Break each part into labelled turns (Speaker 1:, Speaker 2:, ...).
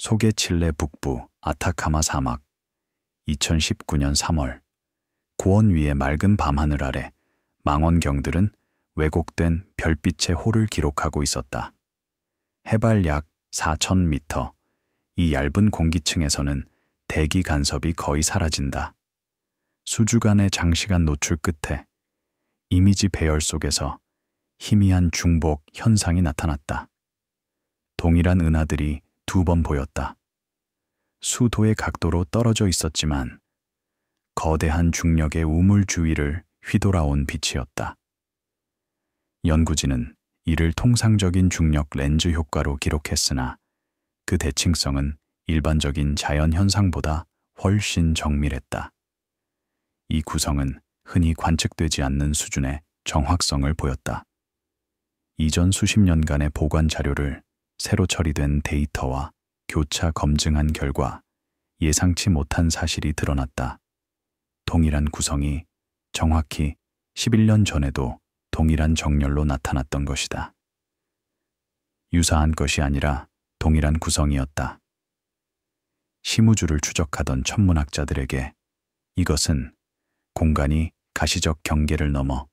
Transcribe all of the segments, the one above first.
Speaker 1: 소개 칠레 북부 아타카마 사막 2019년 3월 고원 위의 맑은 밤하늘 아래 망원경들은 왜곡된 별빛의 호를 기록하고 있었다. 해발 약 4,000m, 이 얇은 공기층에서는 대기 간섭이 거의 사라진다. 수주간의 장시간 노출 끝에 이미지 배열 속에서 희미한 중복 현상이 나타났다. 동일한 은하들이 2번 보였다. 수도의 각도로 떨어져 있었지만 거대한 중력의 우물 주위를 휘돌아온 빛이었다. 연구진은 이를 통상적인 중력 렌즈 효과로 기록했으나 그 대칭성은 일반적인 자연 현상보다 훨씬 정밀했다. 이 구성은 흔히 관측되지 않는 수준의 정확성을 보였다. 이전 수십 년간의 보관 자료를 새로 처리된 데이터와 교차 검증한 결과 예상치 못한 사실이 드러났다. 동일한 구성이 정확히 11년 전에도 동일한 정렬로 나타났던 것이다. 유사한 것이 아니라 동일한 구성이었다. 심우주를 추적하던 천문학자들에게 이것은 공간이 가시적 경계를 넘어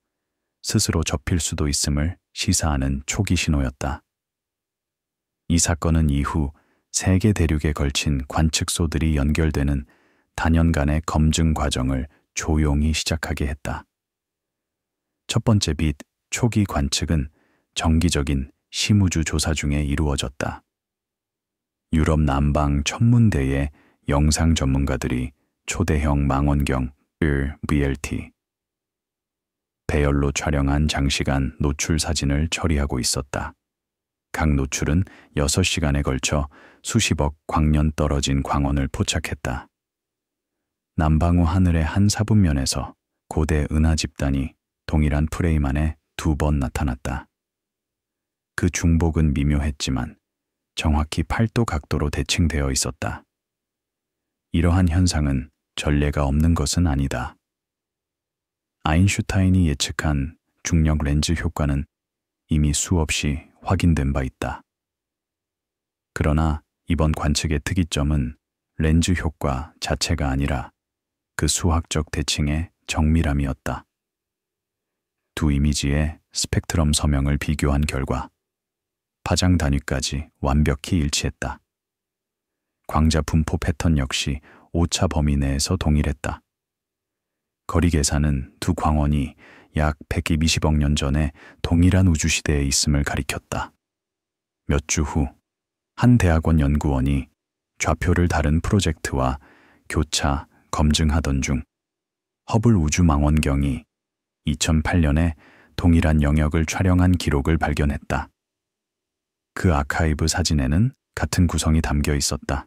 Speaker 1: 스스로 접힐 수도 있음을 시사하는 초기 신호였다. 이 사건은 이후 세계 대륙에 걸친 관측소들이 연결되는 단연간의 검증 과정을 조용히 시작하게 했다. 첫 번째 빛 초기 관측은 정기적인 심우주 조사 중에 이루어졌다. 유럽 남방 천문대의 영상 전문가들이 초대형 망원경 VLT 배열로 촬영한 장시간 노출 사진을 처리하고 있었다. 각 노출은 6시간에 걸쳐 수십억 광년 떨어진 광원을 포착했다. 남방우 하늘의 한 사분면에서 고대 은하 집단이 동일한 프레임 안에 2번 나타났다. 그 중복은 미묘했지만 정확히 8도 각도로 대칭되어 있었다. 이러한 현상은 전례가 없는 것은 아니다. 아인슈타인이 예측한 중력 렌즈 효과는 이미 수없이 확인된 바 있다. 그러나 이번 관측의 특이점은 렌즈 효과 자체가 아니라 그 수학적 대칭의 정밀함이었다. 두 이미지의 스펙트럼 서명을 비교한 결과 파장 단위까지 완벽히 일치했다. 광자 분포 패턴 역시 오차 범위 내에서 동일했다. 거리 계산은 두 광원이 약 120억 년 전에 동일한 우주시대에 있음을 가리켰다. 몇 주 후, 한 대학원 연구원이 좌표를 다른 프로젝트와 교차 검증하던 중 허블 우주망원경이 2008년에 동일한 영역을 촬영한 기록을 발견했다. 그 아카이브 사진에는 같은 구성이 담겨 있었다.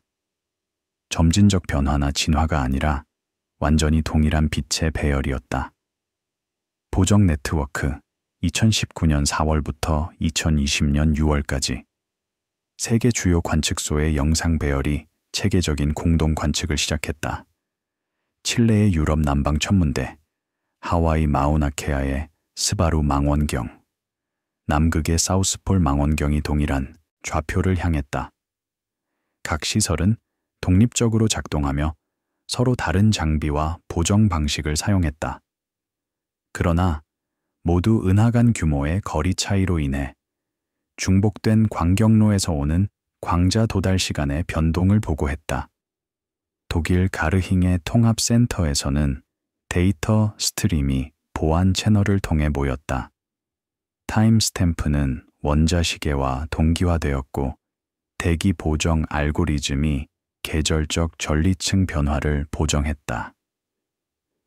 Speaker 1: 점진적 변화나 진화가 아니라 완전히 동일한 빛의 배열이었다. 보정 네트워크 2019년 4월부터 2020년 6월까지 세계 주요 관측소의 영상 배열이 체계적인 공동 관측을 시작했다. 칠레의 유럽 남방 천문대, 하와이 마우나케아의 스바루 망원경, 남극의 사우스폴 망원경이 동일한 좌표를 향했다. 각 시설은 독립적으로 작동하며 서로 다른 장비와 보정 방식을 사용했다. 그러나 모두 은하간 규모의 거리 차이로 인해 중복된 광경로에서 오는 광자 도달 시간의 변동을 보고했다. 독일 가르힝의 통합센터에서는 데이터 스트림이 보안 채널을 통해 모였다. 타임 스탬프는 원자시계와 동기화되었고 대기 보정 알고리즘이 계절적 전리층 변화를 보정했다.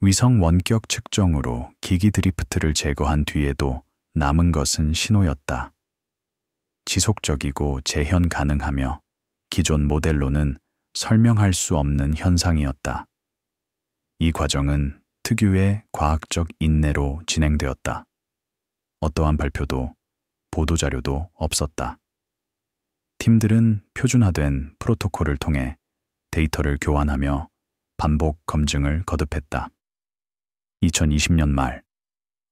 Speaker 1: 위성 원격 측정으로 기기 드리프트를 제거한 뒤에도 남은 것은 신호였다. 지속적이고 재현 가능하며 기존 모델로는 설명할 수 없는 현상이었다. 이 과정은 특유의 과학적 인내로 진행되었다. 어떠한 발표도 보도자료도 없었다. 팀들은 표준화된 프로토콜을 통해 데이터를 교환하며 반복 검증을 거듭했다. 2020년 말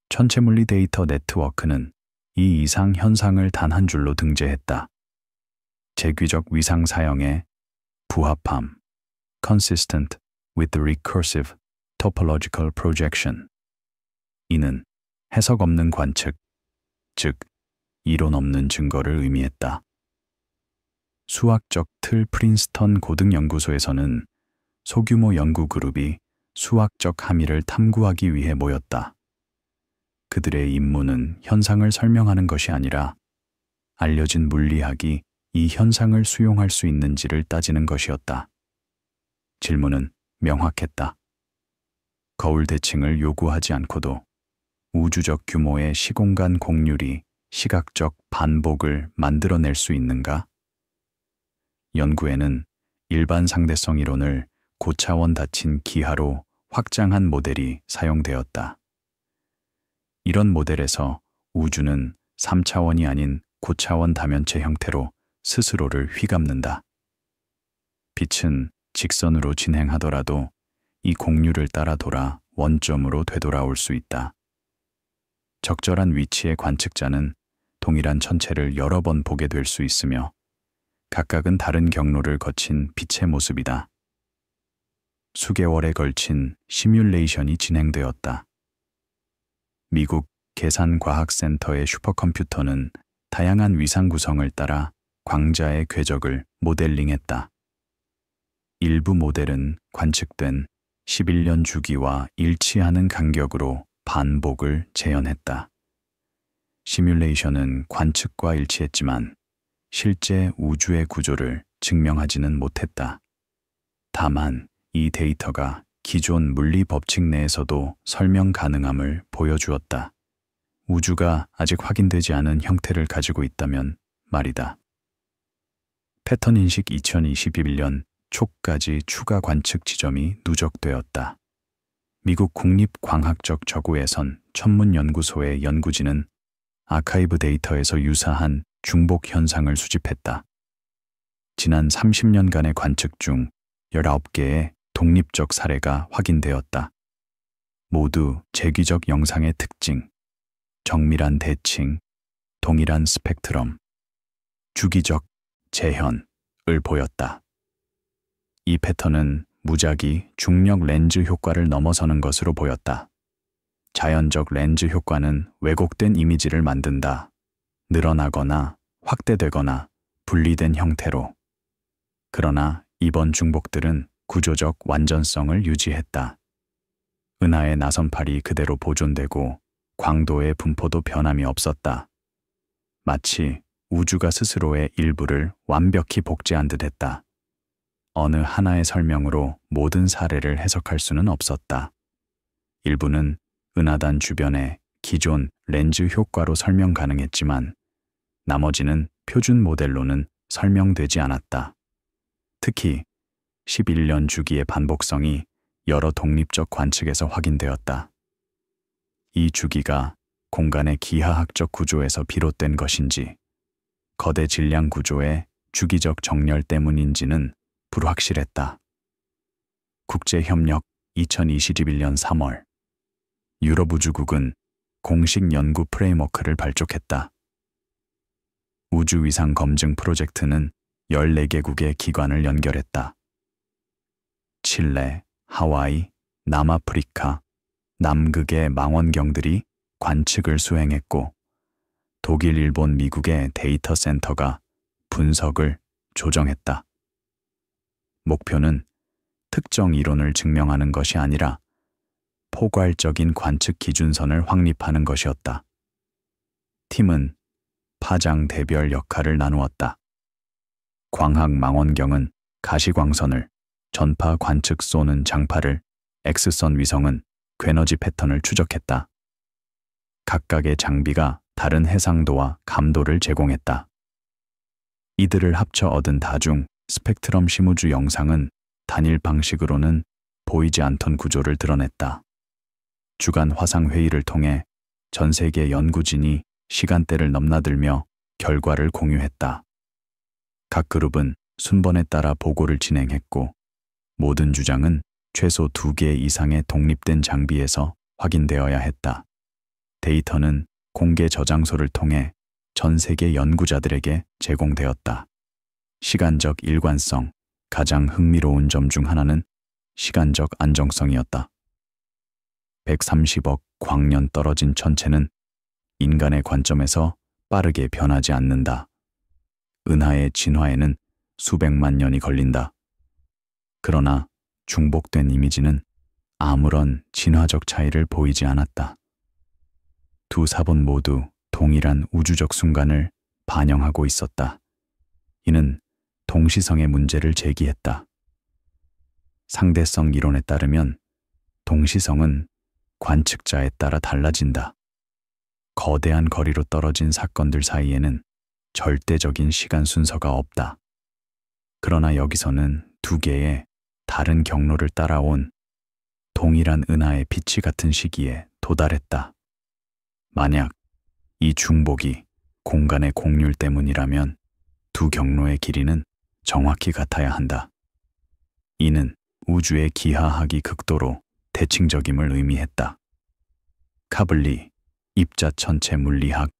Speaker 1: 천체물리 데이터 네트워크는 이 이상 현상을 단 한 줄로 등재했다. 재귀적 위상 사형의 부합함, consistent with the recursive topological projection. 이는 해석 없는 관측, 즉 이론 없는 증거를 의미했다. 수학적 틀 프린스턴 고등연구소에서는 소규모 연구 그룹이 수학적 함의를 탐구하기 위해 모였다. 그들의 임무는 현상을 설명하는 것이 아니라 알려진 물리학이 이 현상을 수용할 수 있는지를 따지는 것이었다. 질문은 명확했다. 거울 대칭을 요구하지 않고도 우주적 규모의 시공간 곡률이 시각적 반복을 만들어낼 수 있는가? 연구에는 일반 상대성 이론을 고차원 닫힌 기하로 확장한 모델이 사용되었다. 이런 모델에서 우주는 3차원이 아닌 고차원 다면체 형태로 스스로를 휘감는다. 빛은 직선으로 진행하더라도 이 곡률을 따라 돌아 원점으로 되돌아올 수 있다. 적절한 위치의 관측자는 동일한 천체를 여러 번 보게 될 수 있으며 각각은 다른 경로를 거친 빛의 모습이다. 수개월에 걸친 시뮬레이션이 진행되었다. 미국 계산과학센터의 슈퍼컴퓨터는 다양한 위상 구성을 따라 광자의 궤적을 모델링했다. 일부 모델은 관측된 11년 주기와 일치하는 간격으로 반복을 재현했다. 시뮬레이션은 관측과 일치했지만 실제 우주의 구조를 증명하지는 못했다. 다만 이 데이터가 기존 물리 법칙 내에서도 설명 가능함을 보여주었다. 우주가 아직 확인되지 않은 형태를 가지고 있다면 말이다. 패턴 인식 2021년 초까지 추가 관측 지점이 누적되었다. 미국 국립광학적 저구에선 천문연구소의 연구진은 아카이브 데이터에서 유사한 중복 현상을 수집했다. 지난 30년간의 관측 중 19개의 독립적 사례가 확인되었다. 모두 재귀적 영상의 특징, 정밀한 대칭, 동일한 스펙트럼, 주기적 재현을 보였다. 이 패턴은 무작위 중력 렌즈 효과를 넘어서는 것으로 보였다. 자연적 렌즈 효과는 왜곡된 이미지를 만든다. 늘어나거나 확대되거나 분리된 형태로. 그러나 이번 중복들은 구조적 완전성을 유지했다. 은하의 나선팔이 그대로 보존되고 광도의 분포도 변함이 없었다. 마치 우주가 스스로의 일부를 완벽히 복제한 듯했다. 어느 하나의 설명으로 모든 사례를 해석할 수는 없었다. 일부는 은하단 주변의 기존 렌즈 효과로 설명 가능했지만 나머지는 표준 모델로는 설명되지 않았다. 특히 11년 주기의 반복성이 여러 독립적 관측에서 확인되었다. 이 주기가 공간의 기하학적 구조에서 비롯된 것인지 거대 질량 구조의 주기적 정렬 때문인지는 불확실했다. 국제협력 2021년 3월 유럽우주국은 공식 연구 프레임워크를 발족했다. 우주위상 검증 프로젝트는 14개국의 기관을 연결했다. 칠레, 하와이, 남아프리카, 남극의 망원경들이 관측을 수행했고 독일, 일본, 미국의 데이터 센터가 분석을 조정했다. 목표는 특정 이론을 증명하는 것이 아니라 포괄적인 관측 기준선을 확립하는 것이었다. 팀은 파장 대별 역할을 나누었다. 광학 망원경은 가시광선을, 전파 관측 쏘는 장파를, X선 위성은 궤너지 패턴을 추적했다. 각각의 장비가 다른 해상도와 감도를 제공했다. 이들을 합쳐 얻은 다중 스펙트럼 심우주 영상은 단일 방식으로는 보이지 않던 구조를 드러냈다. 주간 화상회의를 통해 전 세계 연구진이 시간대를 넘나들며 결과를 공유했다. 각 그룹은 순번에 따라 보고를 진행했고 모든 주장은 최소 2개 이상의 독립된 장비에서 확인되어야 했다. 데이터는 공개 저장소를 통해 전 세계 연구자들에게 제공되었다. 시간적 일관성, 가장 흥미로운 점 중 하나는 시간적 안정성이었다. 130억 광년 떨어진 천체는 인간의 관점에서 빠르게 변하지 않는다. 은하의 진화에는 수백만 년이 걸린다. 그러나 중복된 이미지는 아무런 진화적 차이를 보이지 않았다. 두 사본 모두 동일한 우주적 순간을 반영하고 있었다. 이는 동시성의 문제를 제기했다. 상대성 이론에 따르면 동시성은 관측자에 따라 달라진다. 거대한 거리로 떨어진 사건들 사이에는 절대적인 시간 순서가 없다. 그러나 여기서는 두 개의 다른 경로를 따라온 동일한 은하의 빛이 같은 시기에 도달했다. 만약 이 중복이 공간의 공률 때문이라면 두 경로의 길이는 정확히 같아야 한다. 이는 우주의 기하학이 극도로 대칭적임을 의미했다. 카블리, 입자천체 물리학.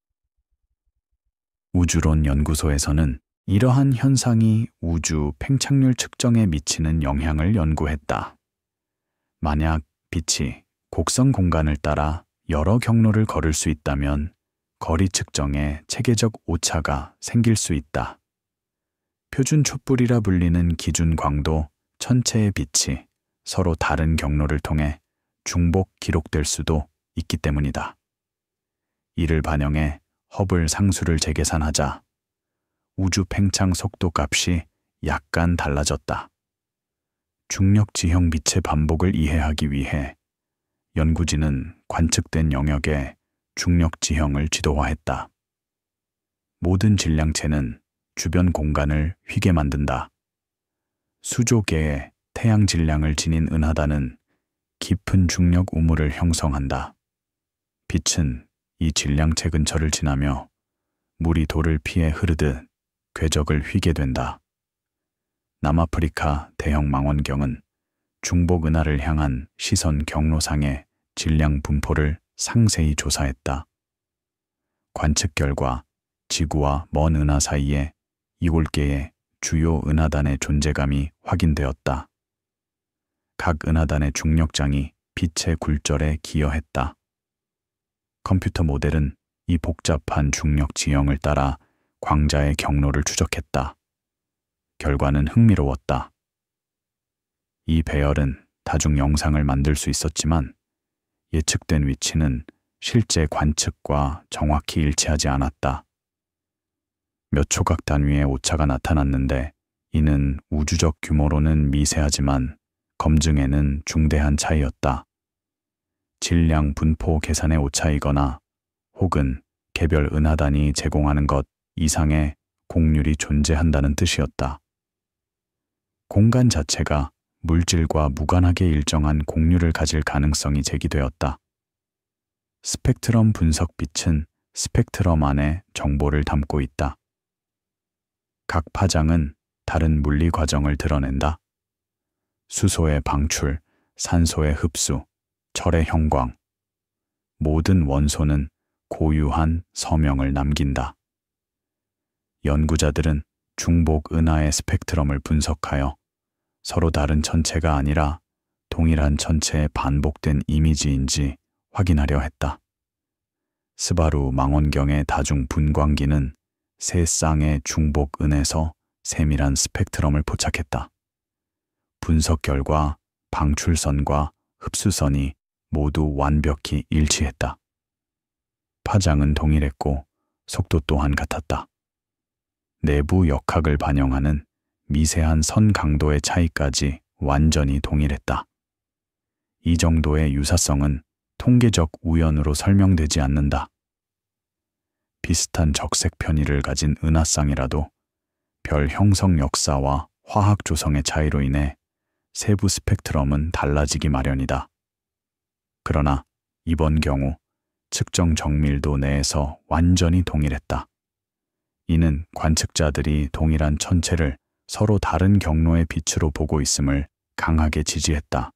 Speaker 1: 우주론 연구소에서는 이러한 현상이 우주 팽창률 측정에 미치는 영향을 연구했다. 만약 빛이 곡선 공간을 따라 여러 경로를 걸을 수 있다면 거리 측정에 체계적 오차가 생길 수 있다. 표준 촛불이라 불리는 기준 광도 천체의 빛이 서로 다른 경로를 통해 중복 기록될 수도 있기 때문이다. 이를 반영해 허블 상수를 재계산하자 우주 팽창 속도 값이 약간 달라졌다. 중력 지형 빛의 반복을 이해하기 위해 연구진은 관측된 영역의 중력 지형을 지도화했다. 모든 질량체는 주변 공간을 휘게 만든다. 수조 개의 태양 질량을 지닌 은하단은 깊은 중력 우물을 형성한다. 빛은 이 질량체 근처를 지나며 물이 돌을 피해 흐르듯 궤적을 휘게 된다. 남아프리카 대형 망원경은 중복 은하를 향한 시선 경로상의 질량 분포를 상세히 조사했다. 관측 결과 지구와 먼 은하 사이에 7개의 주요 은하단의 존재감이 확인되었다. 각 은하단의 중력장이 빛의 굴절에 기여했다. 컴퓨터 모델은 이 복잡한 중력 지형을 따라 광자의 경로를 추적했다. 결과는 흥미로웠다. 이 배열은 다중 영상을 만들 수 있었지만 예측된 위치는 실제 관측과 정확히 일치하지 않았다. 몇 초각 단위의 오차가 나타났는데 이는 우주적 규모로는 미세하지만 검증에는 중대한 차이였다. 질량 분포 계산의 오차이거나 혹은 개별 은하단이 제공하는 것 이상의 공률이 존재한다는 뜻이었다. 공간 자체가 물질과 무관하게 일정한 공률을 가질 가능성이 제기되었다. 스펙트럼 분석 빛은 스펙트럼 안에 정보를 담고 있다. 각 파장은 다른 물리 과정을 드러낸다. 수소의 방출, 산소의 흡수, 철의 형광. 모든 원소는 고유한 서명을 남긴다. 연구자들은 중복 은하의 스펙트럼을 분석하여 서로 다른 천체가 아니라 동일한 천체의 반복된 이미지인지 확인하려 했다. 스바루 망원경의 다중 분광기는 세 쌍의 중복 은에서 세밀한 스펙트럼을 포착했다. 분석 결과 방출선과 흡수선이 모두 완벽히 일치했다. 파장은 동일했고 속도 또한 같았다. 내부 역학을 반영하는 미세한 선 강도의 차이까지 완전히 동일했다. 이 정도의 유사성은 통계적 우연으로 설명되지 않는다. 비슷한 적색 편의를 가진 은하쌍이라도 별 형성 역사와 화학 조성의 차이로 인해 세부 스펙트럼은 달라지기 마련이다. 그러나 이번 경우 측정 정밀도 내에서 완전히 동일했다. 이는 관측자들이 동일한 천체를 서로 다른 경로의 빛으로 보고 있음을 강하게 지지했다.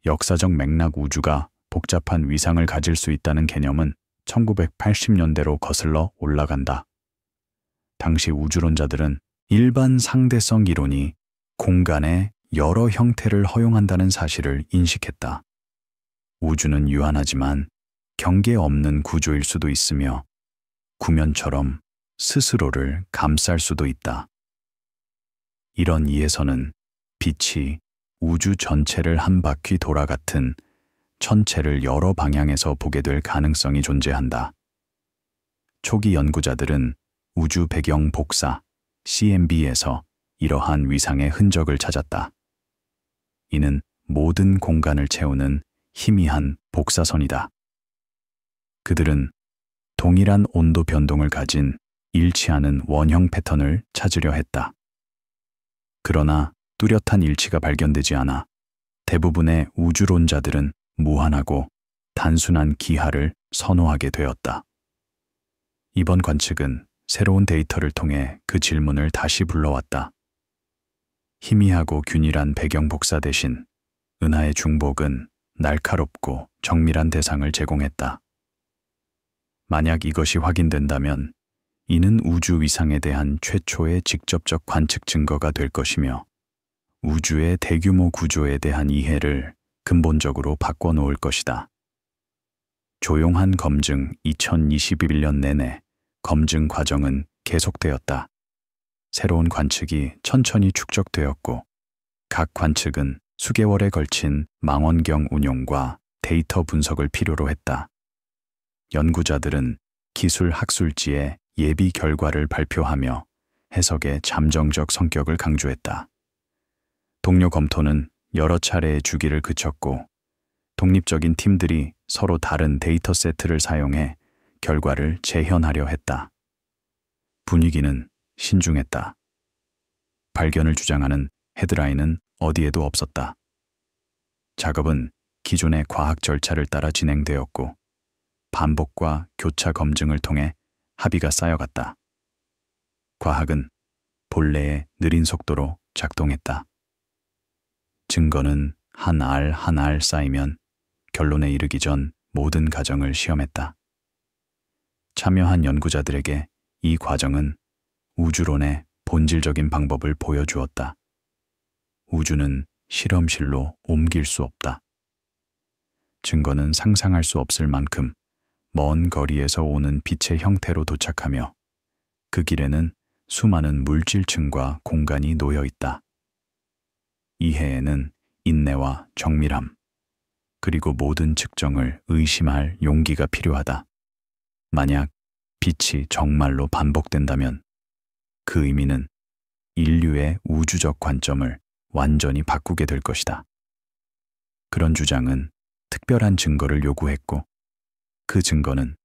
Speaker 1: 역사적 맥락 우주가 복잡한 위상을 가질 수 있다는 개념은 1980년대로 거슬러 올라간다. 당시 우주론자들은 일반 상대성 이론이 공간의 여러 형태를 허용한다는 사실을 인식했다. 우주는 유한하지만 경계 없는 구조일 수도 있으며 구면처럼 스스로를 감쌀 수도 있다. 이런 이해서는 빛이 우주 전체를 한 바퀴 돌아 같은 천체를 여러 방향에서 보게 될 가능성이 존재한다. 초기 연구자들은 우주 배경 복사 CMB에서 이러한 위상의 흔적을 찾았다. 이는 모든 공간을 채우는 희미한 복사선이다. 그들은 동일한 온도 변동을 가진 일치하는 원형 패턴을 찾으려 했다. 그러나 뚜렷한 일치가 발견되지 않아 대부분의 우주론자들은 무한하고 단순한 기하를 선호하게 되었다. 이번 관측은 새로운 데이터를 통해 그 질문을 다시 불러왔다. 희미하고 균일한 배경 복사 대신 은하의 중복은 날카롭고 정밀한 대상을 제공했다. 만약 이것이 확인된다면 이는 우주 위상에 대한 최초의 직접적 관측 증거가 될 것이며 우주의 대규모 구조에 대한 이해를 근본적으로 바꿔놓을 것이다. 조용한 검증 2021년 내내 검증 과정은 계속되었다. 새로운 관측이 천천히 축적되었고 각 관측은 수개월에 걸친 망원경 운용과 데이터 분석을 필요로 했다. 연구자들은 기술 학술지에 예비 결과를 발표하며 해석의 잠정적 성격을 강조했다. 동료 검토는 여러 차례의 주기를 그쳤고 독립적인 팀들이 서로 다른 데이터 세트를 사용해 결과를 재현하려 했다. 분위기는 신중했다. 발견을 주장하는 헤드라인은 어디에도 없었다. 작업은 기존의 과학 절차를 따라 진행되었고 반복과 교차 검증을 통해 합의가 쌓여갔다. 과학은 본래의 느린 속도로 작동했다. 증거는 한 알 한 알 쌓이면 결론에 이르기 전 모든 가정을 시험했다. 참여한 연구자들에게 이 과정은 우주론의 본질적인 방법을 보여주었다. 우주는 실험실로 옮길 수 없다. 증거는 상상할 수 없을 만큼 먼 거리에서 오는 빛의 형태로 도착하며 그 길에는 수많은 물질층과 공간이 놓여 있다. 이해에는 인내와 정밀함, 그리고 모든 측정을 의심할 용기가 필요하다. 만약 빛이 정말로 반복된다면 그 의미는 인류의 우주적 관점을 완전히 바꾸게 될 것이다. 그런 주장은 특별한 증거를 요구했고 그 증거는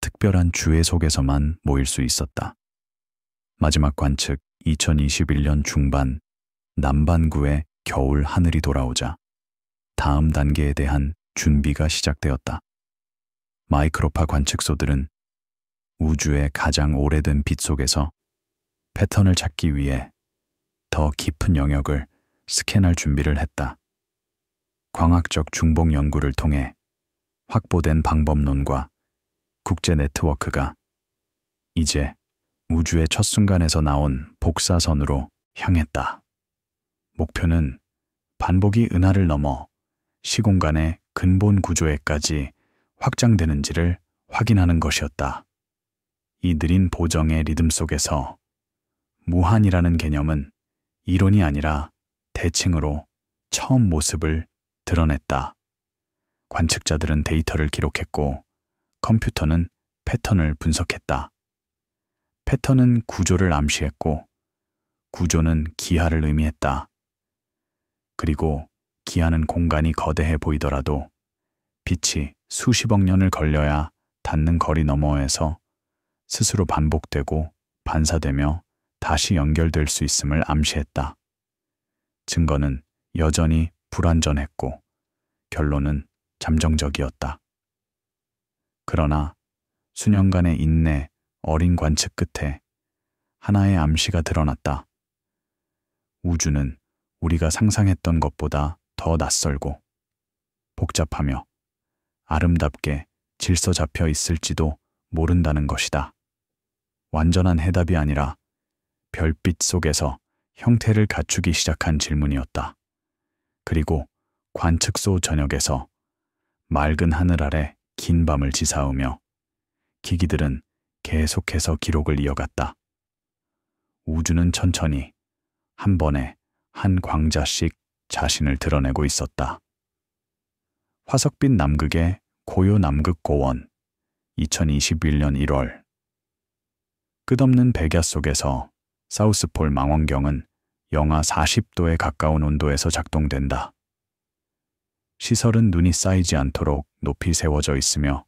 Speaker 1: 특별한 주회 속에서만 모일 수 있었다. 마지막 관측 2021년 중반 남반구의 겨울 하늘이 돌아오자 다음 단계에 대한 준비가 시작되었다. 마이크로파 관측소들은 우주의 가장 오래된 빛 속에서 패턴을 찾기 위해 더 깊은 영역을 스캔할 준비를 했다. 광학적 중복 연구를 통해 확보된 방법론과 국제 네트워크가 이제 우주의 첫 순간에서 나온 복사선으로 향했다. 목표는 반복이 은하를 넘어 시공간의 근본 구조에까지 확장되는지를 확인하는 것이었다. 이 느린 보정의 리듬 속에서 무한이라는 개념은 이론이 아니라 대칭으로 처음 모습을 드러냈다. 관측자들은 데이터를 기록했고 컴퓨터는 패턴을 분석했다. 패턴은 구조를 암시했고 구조는 기하를 의미했다. 그리고 기하는 공간이 거대해 보이더라도 빛이 수십억 년을 걸려야 닿는 거리 너머에서 스스로 반복되고 반사되며 다시 연결될 수 있음을 암시했다. 증거는 여전히 불완전했고 결론은 잠정적이었다. 그러나 수년간의 인내, 어린 관측 끝에 하나의 암시가 드러났다. 우주는 우리가 상상했던 것보다 더 낯설고 복잡하며 아름답게 질서 잡혀 있을지도 모른다는 것이다. 완전한 해답이 아니라 별빛 속에서 형태를 갖추기 시작한 질문이었다. 그리고 관측소 전역에서 맑은 하늘 아래 긴 밤을 지사오며 기기들은 계속해서 기록을 이어갔다. 우주는 천천히 한 번에 한 광자씩 자신을 드러내고 있었다. 화석빛 남극의 고요 남극고원 2021년 1월 끝없는 백야 속에서 사우스폴 망원경은 영하 40도에 가까운 온도에서 작동된다. 시설은 눈이 쌓이지 않도록 높이 세워져 있으며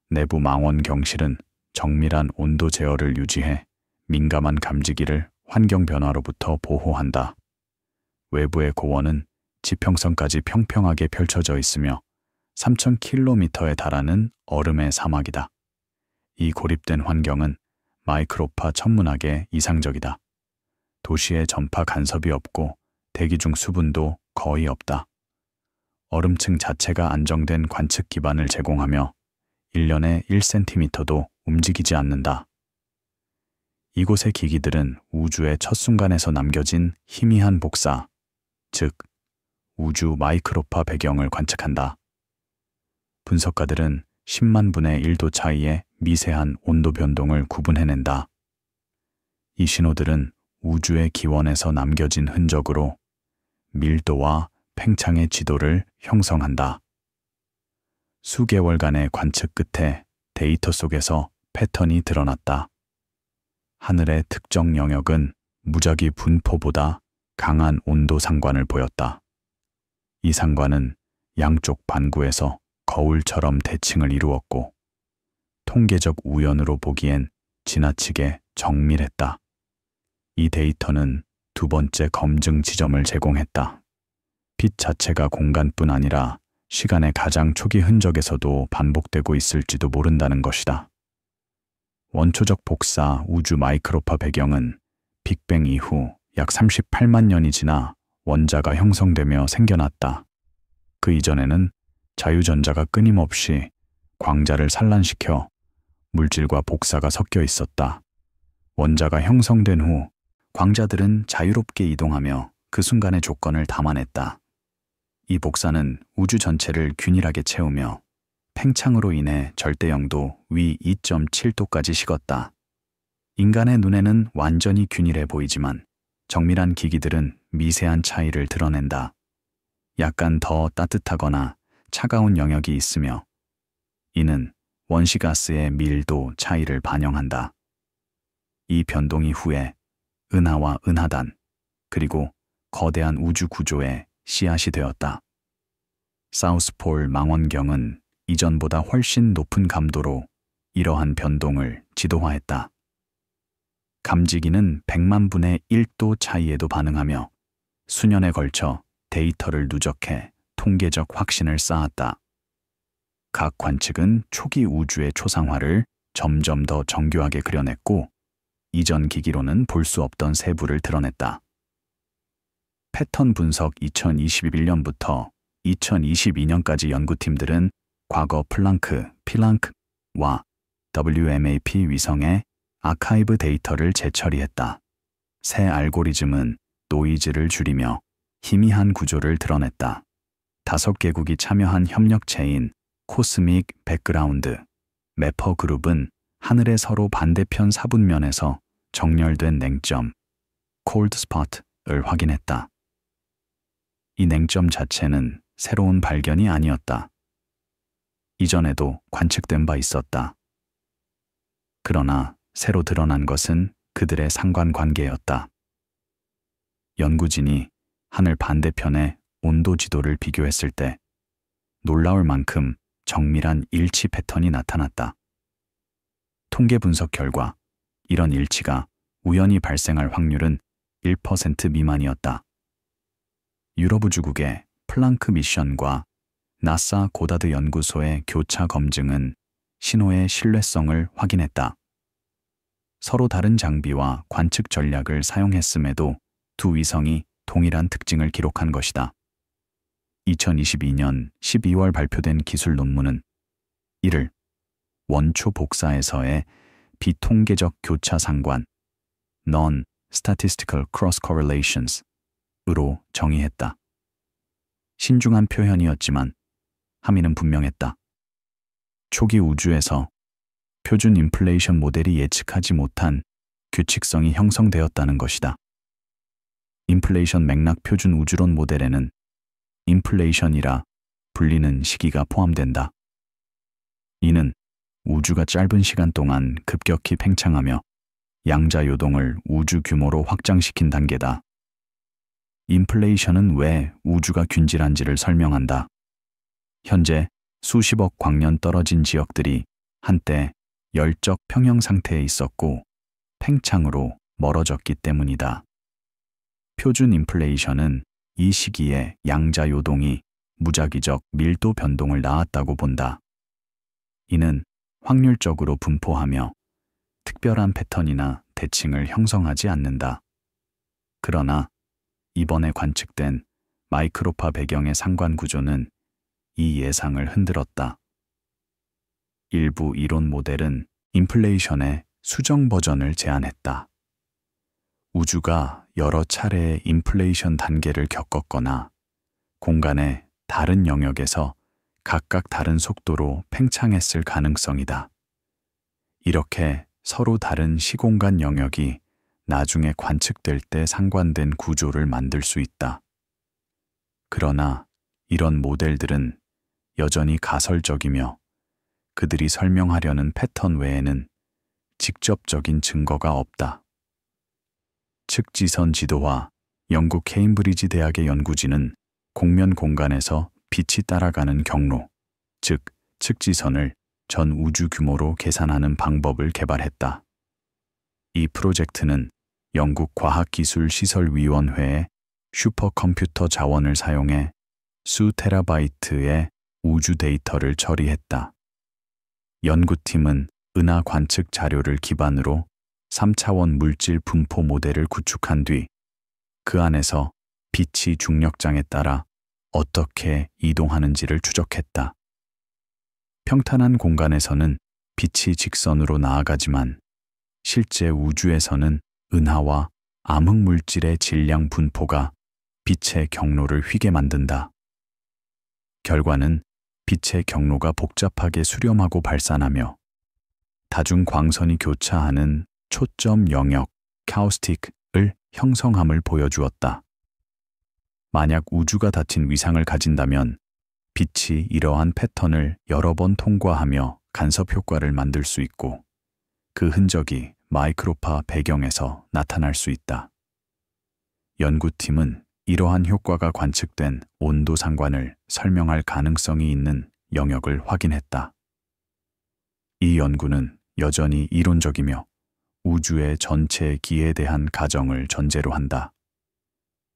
Speaker 1: 내부 망원경실은 정밀한 온도 제어를 유지해 민감한 감지기를 환경 변화로부터 보호한다. 외부의 고원은 지평선까지 평평하게 펼쳐져 있으며 3,000km에 달하는 얼음의 사막이다. 이 고립된 환경은 마이크로파 천문학에 이상적이다. 도시의 전파 간섭이 없고 대기 중 수분도 거의 없다. 얼음층 자체가 안정된 관측 기반을 제공하며 1년에 1cm도 움직이지 않는다. 이곳의 기기들은 우주의 첫 순간에서 남겨진 희미한 복사, 즉 우주 마이크로파 배경을 관측한다. 분석가들은 10만 분의 1도 차이의 미세한 온도 변동을 구분해낸다. 이 신호들은 우주의 기원에서 남겨진 흔적으로 밀도와 팽창의 지도를 형성한다. 수개월간의 관측 끝에 데이터 속에서 패턴이 드러났다. 하늘의 특정 영역은 무작위 분포보다 강한 온도 상관을 보였다. 이 상관은 양쪽 반구에서 거울처럼 대칭을 이루었고 통계적 우연으로 보기엔 지나치게 정밀했다. 이 데이터는 두 번째 검증 지점을 제공했다. 빛 자체가 공간뿐 아니라 시간의 가장 초기 흔적에서도 반복되고 있을지도 모른다는 것이다. 원초적 복사 우주 마이크로파 배경은 빅뱅 이후 약 38만 년이 지나 원자가 형성되며 생겨났다. 그 이전에는 자유전자가 끊임없이 광자를 산란시켜 물질과 복사가 섞여 있었다. 원자가 형성된 후 광자들은 자유롭게 이동하며 그 순간의 조건을 담아냈다. 이 복사는 우주 전체를 균일하게 채우며 팽창으로 인해 절대영도 위 2.7도까지 식었다. 인간의 눈에는 완전히 균일해 보이지만 정밀한 기기들은 미세한 차이를 드러낸다. 약간 더 따뜻하거나 차가운 영역이 있으며 이는 원시가스의 밀도 차이를 반영한다. 이 변동 이후에 은하와 은하단 그리고 거대한 우주 구조의 씨앗이 되었다. 사우스폴 망원경은 이전보다 훨씬 높은 감도로 이러한 변동을 지도화했다. 감지기는 100만 분의 1도 차이에도 반응하며 수년에 걸쳐 데이터를 누적해 통계적 확신을 쌓았다. 각 관측은 초기 우주의 초상화를 점점 더 정교하게 그려냈고 이전 기기로는 볼 수 없던 세부를 드러냈다. 패턴 분석 2021년부터 2022년까지 연구팀들은 과거 필랑크와 WMAP 위성의 아카이브 데이터를 재처리했다. 새 알고리즘은 노이즈를 줄이며 희미한 구조를 드러냈다. 5개국이 참여한 협력체인 코스믹 백그라운드 매퍼 그룹은 하늘의 서로 반대편 사분면에서 정렬된 냉점 콜드 스팟을 확인했다. 이 냉점 자체는 새로운 발견이 아니었다. 이전에도 관측된 바 있었다. 그러나 새로 드러난 것은 그들의 상관관계였다. 연구진이 하늘 반대편의 온도 지도를 비교했을 때 놀라울 만큼 정밀한 일치 패턴이 나타났다. 통계 분석 결과 이런 일치가 우연히 발생할 확률은 1% 미만이었다. 유럽 우주국의 플랑크 미션과 나사 고다드 연구소의 교차 검증은 신호의 신뢰성을 확인했다. 서로 다른 장비와 관측 전략을 사용했음에도 두 위성이 동일한 특징을 기록한 것이다. 2022년 12월 발표된 기술 논문은 이를 원초 복사에서의 비통계적 교차 상관, statistical cross correlations으로 정의했다. 신중한 표현이었지만 함의는 분명했다. 초기 우주에서 표준 인플레이션 모델이 예측하지 못한 규칙성이 형성되었다는 것이다. 인플레이션 맥락 표준 우주론 모델에는 인플레이션이라 불리는 시기가 포함된다. 이는 우주가 짧은 시간 동안 급격히 팽창하며 양자 요동을 우주 규모로 확장시킨 단계다. 인플레이션은 왜 우주가 균질한지를 설명한다. 현재 수십억 광년 떨어진 지역들이 한때 열적 평형 상태에 있었고 팽창으로 멀어졌기 때문이다. 표준 인플레이션은 이 시기에 양자 요동이 무작위적 밀도 변동을 낳았다고 본다. 이는 확률적으로 분포하며 특별한 패턴이나 대칭을 형성하지 않는다. 그러나 이번에 관측된 마이크로파 배경의 상관 구조는 이 예상을 흔들었다. 일부 이론 모델은 인플레이션의 수정 버전을 제안했다. 우주가 여러 차례의 인플레이션 단계를 겪었거나 공간의 다른 영역에서 각각 다른 속도로 팽창했을 가능성이다. 이렇게 서로 다른 시공간 영역이 나중에 관측될 때 상관된 구조를 만들 수 있다. 그러나 이런 모델들은 여전히 가설적이며 그들이 설명하려는 패턴 외에는 직접적인 증거가 없다. 측지선 지도와 영국 케임브리지 대학의 연구진은 공면 공간에서 빛이 따라가는 경로, 즉 측지선을 전 우주 규모로 계산하는 방법을 개발했다. 이 프로젝트는 영국 과학기술시설위원회의 슈퍼컴퓨터 자원을 사용해 수 테라바이트의 우주 데이터를 처리했다. 연구팀은 은하 관측 자료를 기반으로 3차원 물질 분포 모델을 구축한 뒤 그 안에서 빛이 중력장에 따라 어떻게 이동하는지를 추적했다. 평탄한 공간에서는 빛이 직선으로 나아가지만 실제 우주에서는 은하와 암흑물질의 질량 분포가 빛의 경로를 휘게 만든다. 결과는 빛의 경로가 복잡하게 수렴하고 발산하며 다중 광선이 교차하는 초점 영역 카우스틱을 형성함을 보여주었다. 만약 우주가 닫힌 위상을 가진다면 빛이 이러한 패턴을 여러 번 통과하며 간섭 효과를 만들 수 있고 그 흔적이 마이크로파 배경에서 나타날 수 있다. 연구팀은 이러한 효과가 관측된 온도 상관을 설명할 가능성이 있는 영역을 확인했다. 이 연구는 여전히 이론적이며 우주의 전체 기에 대한 가정을 전제로 한다.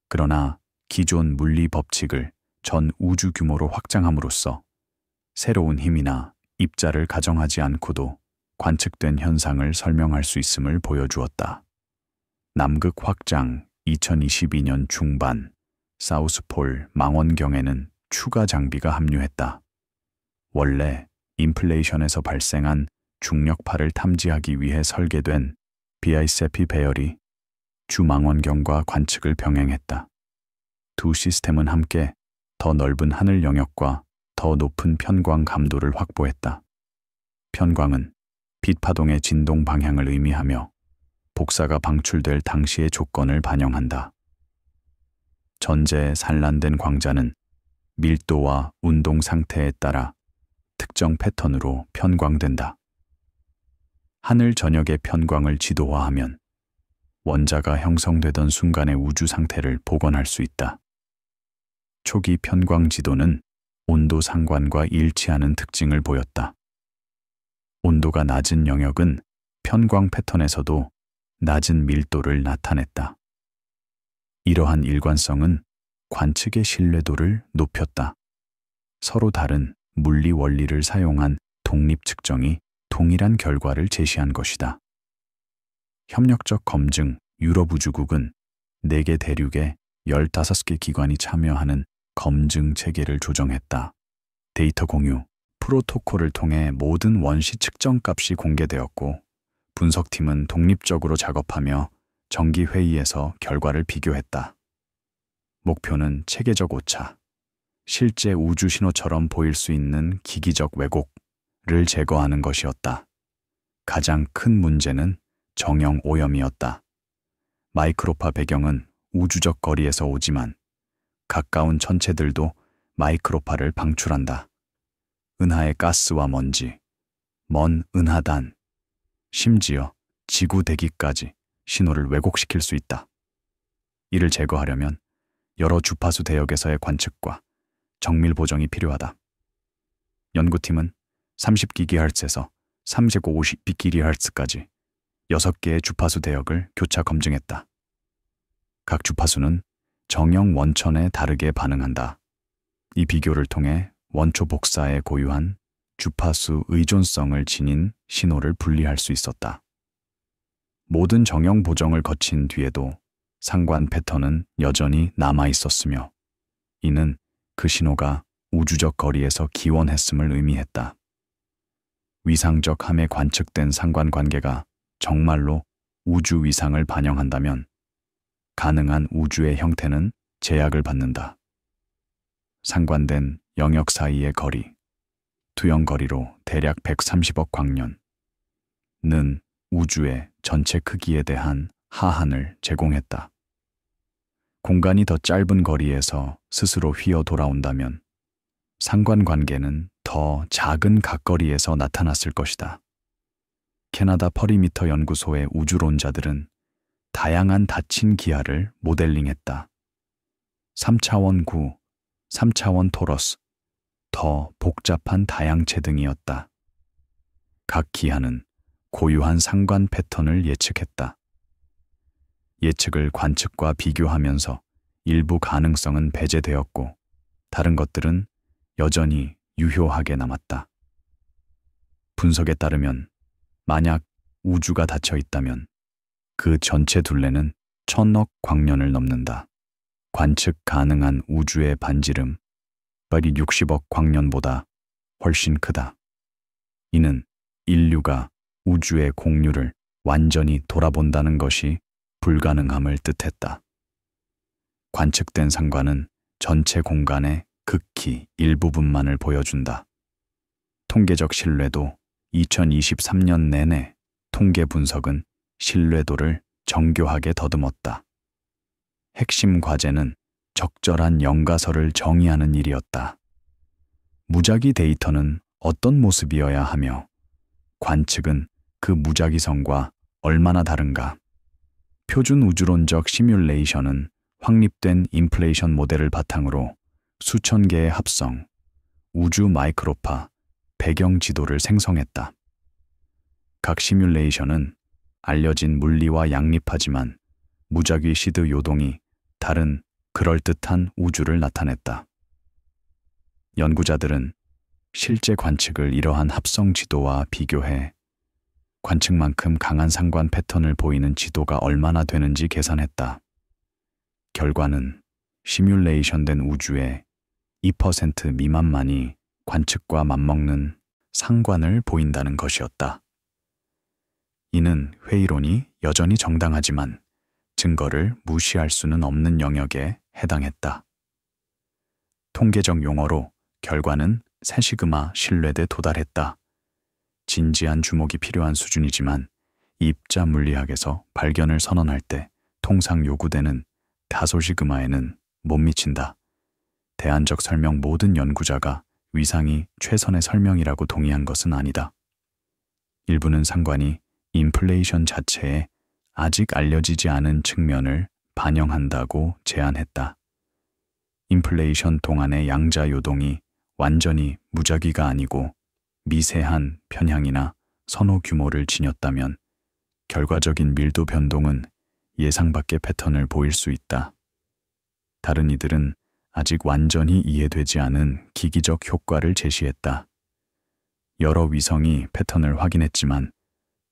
Speaker 1: 그러나 기존 물리 법칙을 전 우주 규모로 확장함으로써 새로운 힘이나 입자를 가정하지 않고도 관측된 현상을 설명할 수 있음을 보여주었다. 남극 확장 2022년 중반 사우스폴 망원경에는 추가 장비가 합류했다. 원래 인플레이션에서 발생한 중력파를 탐지하기 위해 설계된 비아이세피 배열이 주망원경과 관측을 병행했다. 두 시스템은 함께 더 넓은 하늘 영역과 더 높은 편광 감도를 확보했다. 편광은 빛 파동의 진동 방향을 의미하며 복사가 방출될 당시의 조건을 반영한다. 전제에 산란된 광자는 밀도와 운동 상태에 따라 특정 패턴으로 편광된다. 하늘 전역의 편광을 지도화하면 원자가 형성되던 순간의 우주 상태를 복원할 수 있다. 초기 편광 지도는 온도 상관과 일치하는 특징을 보였다. 온도가 낮은 영역은 편광 패턴에서도 낮은 밀도를 나타냈다. 이러한 일관성은 관측의 신뢰도를 높였다. 서로 다른 물리 원리를 사용한 독립 측정이 동일한 결과를 제시한 것이다. 협력적 검증 유럽우주국은 4개 대륙에 15개 기관이 참여하는 검증 체계를 조정했다. 데이터 공유, 프로토콜을 통해 모든 원시 측정 값이 공개되었고 분석팀은 독립적으로 작업하며 정기회의에서 결과를 비교했다. 목표는 체계적 오차, 실제 우주 신호처럼 보일 수 있는 기기적 왜곡을 제거하는 것이었다. 가장 큰 문제는 정형 오염이었다. 마이크로파 배경은 우주적 거리에서 오지만 가까운 천체들도 마이크로파를 방출한다. 은하의 가스와 먼지, 먼 은하단, 심지어 지구 대기까지 신호를 왜곡시킬 수 있다. 이를 제거하려면 여러 주파수 대역에서의 관측과 정밀 보정이 필요하다. 연구팀은 30GHz에서 350GHz까지 6개의 주파수 대역을 교차 검증했다. 각 주파수는 정형 원천에 다르게 반응한다. 이 비교를 통해 원초 복사에 고유한 주파수 의존성을 지닌 신호를 분리할 수 있었다. 모든 정형 보정을 거친 뒤에도 상관 패턴은 여전히 남아 있었으며 이는 그 신호가 우주적 거리에서 기원했음을 의미했다. 위상적 함에 관측된 상관관계가 정말로 우주 위상을 반영한다면 가능한 우주의 형태는 제약을 받는다. 상관된 영역 사이의 거리, 투영 거리로 대략 130억 광년은 우주의 전체 크기에 대한 하한을 제공했다. 공간이 더 짧은 거리에서 스스로 휘어 돌아온다면 상관관계는 더 작은 각거리에서 나타났을 것이다. 캐나다 퍼리미터 연구소의 우주론자들은 다양한 닫힌 기하를 모델링했다. 3차원 구, 3차원 토러스, 더 복잡한 다양체 등이었다. 각 기하는 고유한 상관 패턴을 예측했다. 예측을 관측과 비교하면서 일부 가능성은 배제되었고 다른 것들은 여전히 유효하게 남았다. 분석에 따르면 만약 우주가 닫혀 있다면 그 전체 둘레는 1000억 광년을 넘는다. 관측 가능한 우주의 반지름, 60억 광년보다 훨씬 크다. 이는 인류가 우주의 공류를 완전히 돌아본다는 것이 불가능함을 뜻했다. 관측된 상관은 전체 공간의 극히 일부분만을 보여준다. 통계적 신뢰도 2023년 내내 통계 분석은 신뢰도를 정교하게 더듬었다. 핵심 과제는 적절한 연가설을 정의하는 일이었다. 무작위 데이터는 어떤 모습이어야 하며 관측은 그 무작위성과 얼마나 다른가? 표준 우주론적 시뮬레이션은 확립된 인플레이션 모델을 바탕으로 수천 개의 합성, 우주 마이크로파, 배경 지도를 생성했다. 각 시뮬레이션은 알려진 물리와 양립하지만 무작위 시드 요동이 다른 그럴듯한 우주를 나타냈다. 연구자들은 실제 관측을 이러한 합성 지도와 비교해 관측만큼 강한 상관 패턴을 보이는 지도가 얼마나 되는지 계산했다. 결과는 시뮬레이션된 우주의 2% 미만만이 관측과 맞먹는 상관을 보인다는 것이었다. 이는 회의론이 여전히 정당하지만 증거를 무시할 수는 없는 영역에 해당했다. 통계적 용어로 결과는 3시그마 신뢰대 도달했다. 진지한 주목이 필요한 수준이지만 입자 물리학에서 발견을 선언할 때 통상 요구되는 5시그마에는 못 미친다. 대안적 설명 모든 연구자가 위상이 최선의 설명이라고 동의한 것은 아니다. 일부는 상관이 인플레이션 자체에 아직 알려지지 않은 측면을 반영한다고 제안했다. 인플레이션 동안의 양자 요동이 완전히 무작위가 아니고 미세한 편향이나 선호 규모를 지녔다면 결과적인 밀도 변동은 예상 밖의 패턴을 보일 수 있다. 다른 이들은 아직 완전히 이해되지 않은 기기적 효과를 제시했다. 여러 위성이 패턴을 확인했지만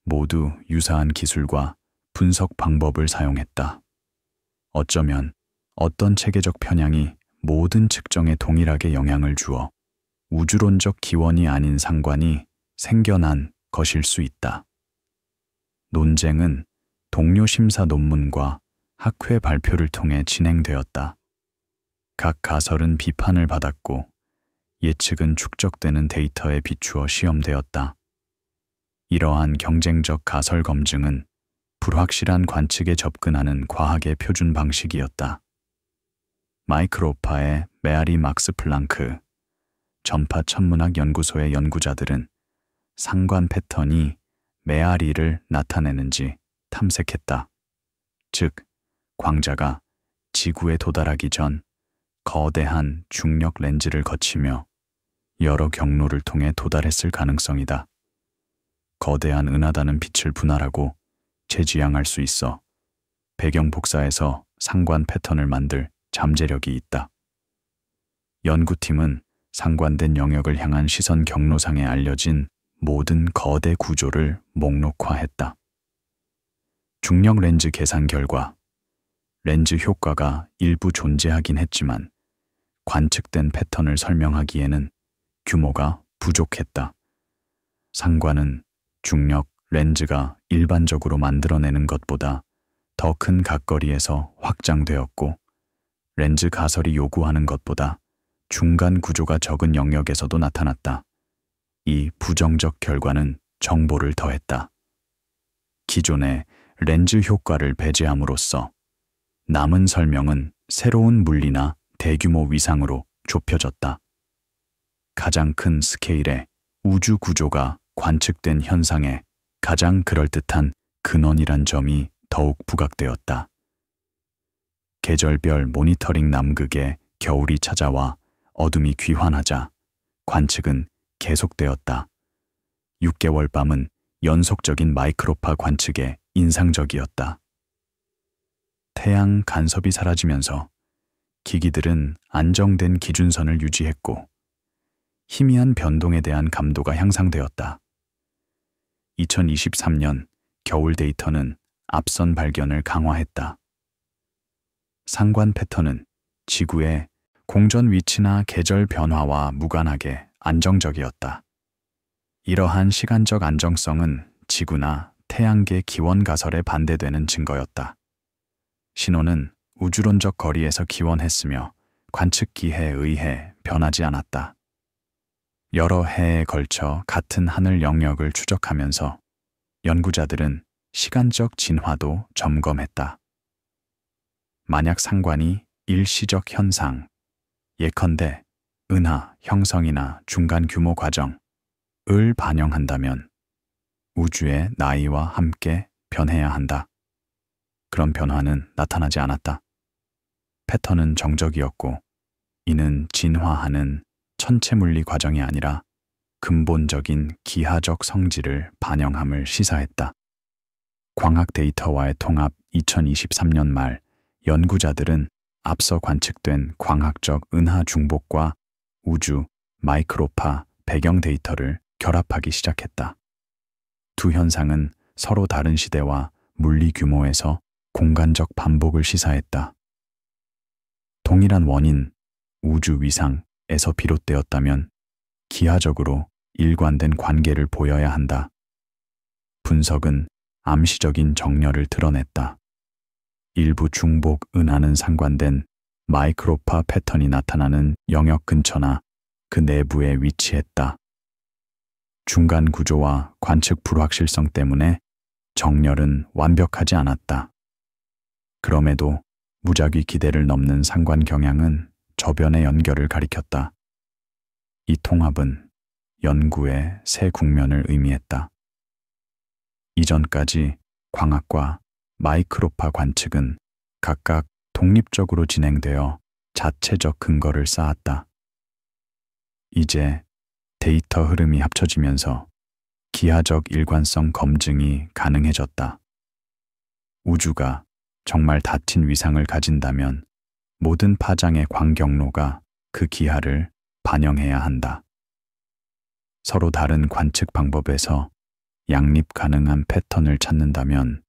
Speaker 1: 모두 유사한 기술과 분석 방법을 사용했다. 어쩌면 어떤 체계적 편향이 모든 측정에 동일하게 영향을 주어 우주론적 기원이 아닌 상관이 생겨난 것일 수 있다. 논쟁은 동료 심사 논문과 학회 발표를 통해 진행되었다. 각 가설은 비판을 받았고 예측은 축적되는 데이터에 비추어 시험되었다. 이러한 경쟁적 가설 검증은 불확실한 관측에 접근하는 과학의 표준 방식이었다. 마이크로파의 메아리 막스 플랑크 전파 천문학 연구소의 연구자들은 상관 패턴이 메아리를 나타내는지 탐색했다. 즉, 광자가 지구에 도달하기 전 거대한 중력 렌즈를 거치며 여러 경로를 통해 도달했을 가능성이다. 거대한 은하다는 빛을 분할하고 재지향할 수 있어 배경 복사에서 상관 패턴을 만들 잠재력이 있다. 연구팀은 상관된 영역을 향한 시선 경로상에 알려진 모든 거대 구조를 목록화했다. 중력 렌즈 계산 결과 렌즈 효과가 일부 존재하긴 했지만 관측된 패턴을 설명하기에는 규모가 부족했다. 상관은 중력 렌즈가 일반적으로 만들어내는 것보다 더 큰 각거리에서 확장되었고 렌즈 가설이 요구하는 것보다 중간 구조가 적은 영역에서도 나타났다. 이 부정적 결과는 정보를 더했다. 기존의 렌즈 효과를 배제함으로써 남은 설명은 새로운 물리나 대규모 위상으로 좁혀졌다. 가장 큰 스케일의 우주 구조가 관측된 현상에 가장 그럴듯한 근원이란 점이 더욱 부각되었다. 계절별 모니터링 남극에 겨울이 찾아와 어둠이 귀환하자 관측은 계속되었다. 6개월 밤은 연속적인 마이크로파 관측에 인상적이었다. 태양 간섭이 사라지면서 기기들은 안정된 기준선을 유지했고 희미한 변동에 대한 감도가 향상되었다. 2023년 겨울 데이터는 앞선 발견을 강화했다. 상관 패턴은 지구의 공전 위치나 계절 변화와 무관하게 안정적이었다. 이러한 시간적 안정성은 지구나 태양계 기원 가설에 반대되는 증거였다. 신호는 우주론적 거리에서 기원했으며 관측 기해에 의해 변하지 않았다. 여러 해에 걸쳐 같은 하늘 영역을 추적하면서 연구자들은 시간적 진화도 점검했다. 만약 상관이 일시적 현상, 예컨대 은하 형성이나 중간 규모 과정을 반영한다면 우주의 나이와 함께 변해야 한다. 그런 변화는 나타나지 않았다. 패턴은 정적이었고 이는 진화하는 천체 물리 과정이 아니라 근본적인 기하적 성질을 반영함을 시사했다. 광학 데이터와의 통합 2023년 말 연구자들은 앞서 관측된 광학적 은하 중복과 우주 마이크로파 배경 데이터를 결합하기 시작했다. 두 현상은 서로 다른 시대와 물리 규모에서 공간적 반복을 시사했다. 동일한 원인, 우주 위상에서 비롯되었다면 기하적으로 일관된 관계를 보여야 한다. 분석은 암시적인 정렬을 드러냈다. 일부 중복 은하는 상관된 마이크로파 패턴이 나타나는 영역 근처나 그 내부에 위치했다. 중간 구조와 관측 불확실성 때문에 정렬은 완벽하지 않았다. 그럼에도 무작위 기대를 넘는 상관 경향은 저변의 연결을 가리켰다. 이 통합은 연구의 새 국면을 의미했다. 이전까지 광학과 마이크로파 관측은 각각 독립적으로 진행되어 자체적 근거를 쌓았다. 이제 데이터 흐름이 합쳐지면서 기하적 일관성 검증이 가능해졌다. 우주가 정말 닫힌 위상을 가진다면 모든 파장의 광경로가 그 기하를 반영해야 한다. 서로 다른 관측 방법에서 양립 가능한 패턴을 찾는다면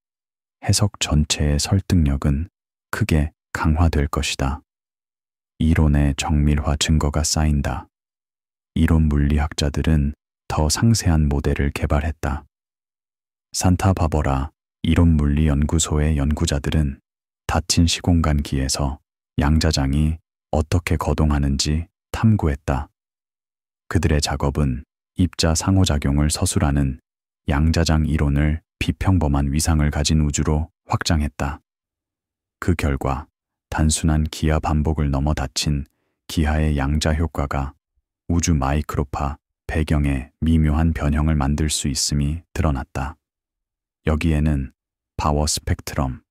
Speaker 1: 해석 전체의 설득력은 크게 강화될 것이다. 이론의 정밀화 증거가 쌓인다. 이론 물리학자들은 더 상세한 모델을 개발했다. 산타 바버라 이론물리연구소의 연구자들은 닫힌 시공간기에서 양자장이 어떻게 거동하는지 탐구했다. 그들의 작업은 입자 상호작용을 서술하는 양자장 이론을 비평범한 위상을 가진 우주로 확장했다. 그 결과 단순한 기하 반복을 넘어 닫힌 기하의 양자 효과가 우주 마이크로파 배경에 미묘한 변형을 만들 수 있음이 드러났다. 여기에는 파워 스펙트럼,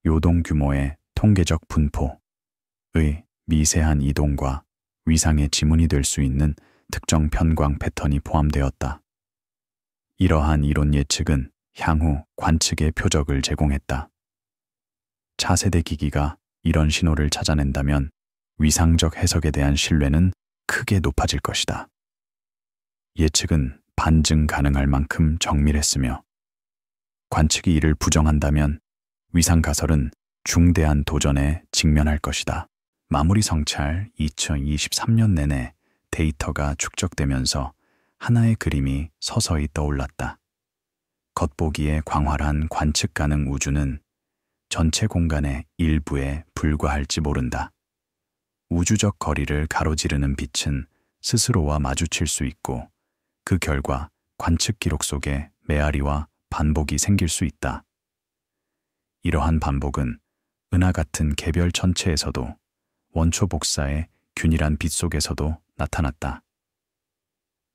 Speaker 1: 요동 규모의 통계적 분포의 미세한 이동과 위상의 지문이 될 수 있는 특정 편광 패턴이 포함되었다. 이러한 이론 예측은 향후 관측의 표적을 제공했다. 차세대 기기가 이런 신호를 찾아낸다면 위상적 해석에 대한 신뢰는 크게 높아질 것이다. 예측은 반증 가능할 만큼 정밀했으며 관측이 이를 부정한다면 위상 가설은 중대한 도전에 직면할 것이다. 마무리 성찰 2023년 내내 데이터가 축적되면서 하나의 그림이 서서히 떠올랐다. 겉보기에 광활한 관측 가능 우주는 전체 공간의 일부에 불과할지 모른다. 우주적 거리를 가로지르는 빛은 스스로와 마주칠 수 있고 그 결과 관측 기록 속에 메아리와 반복이 생길 수 있다. 이러한 반복은 은하 같은 개별 천체에서도 원초 복사의 균일한 빛 속에서도 나타났다.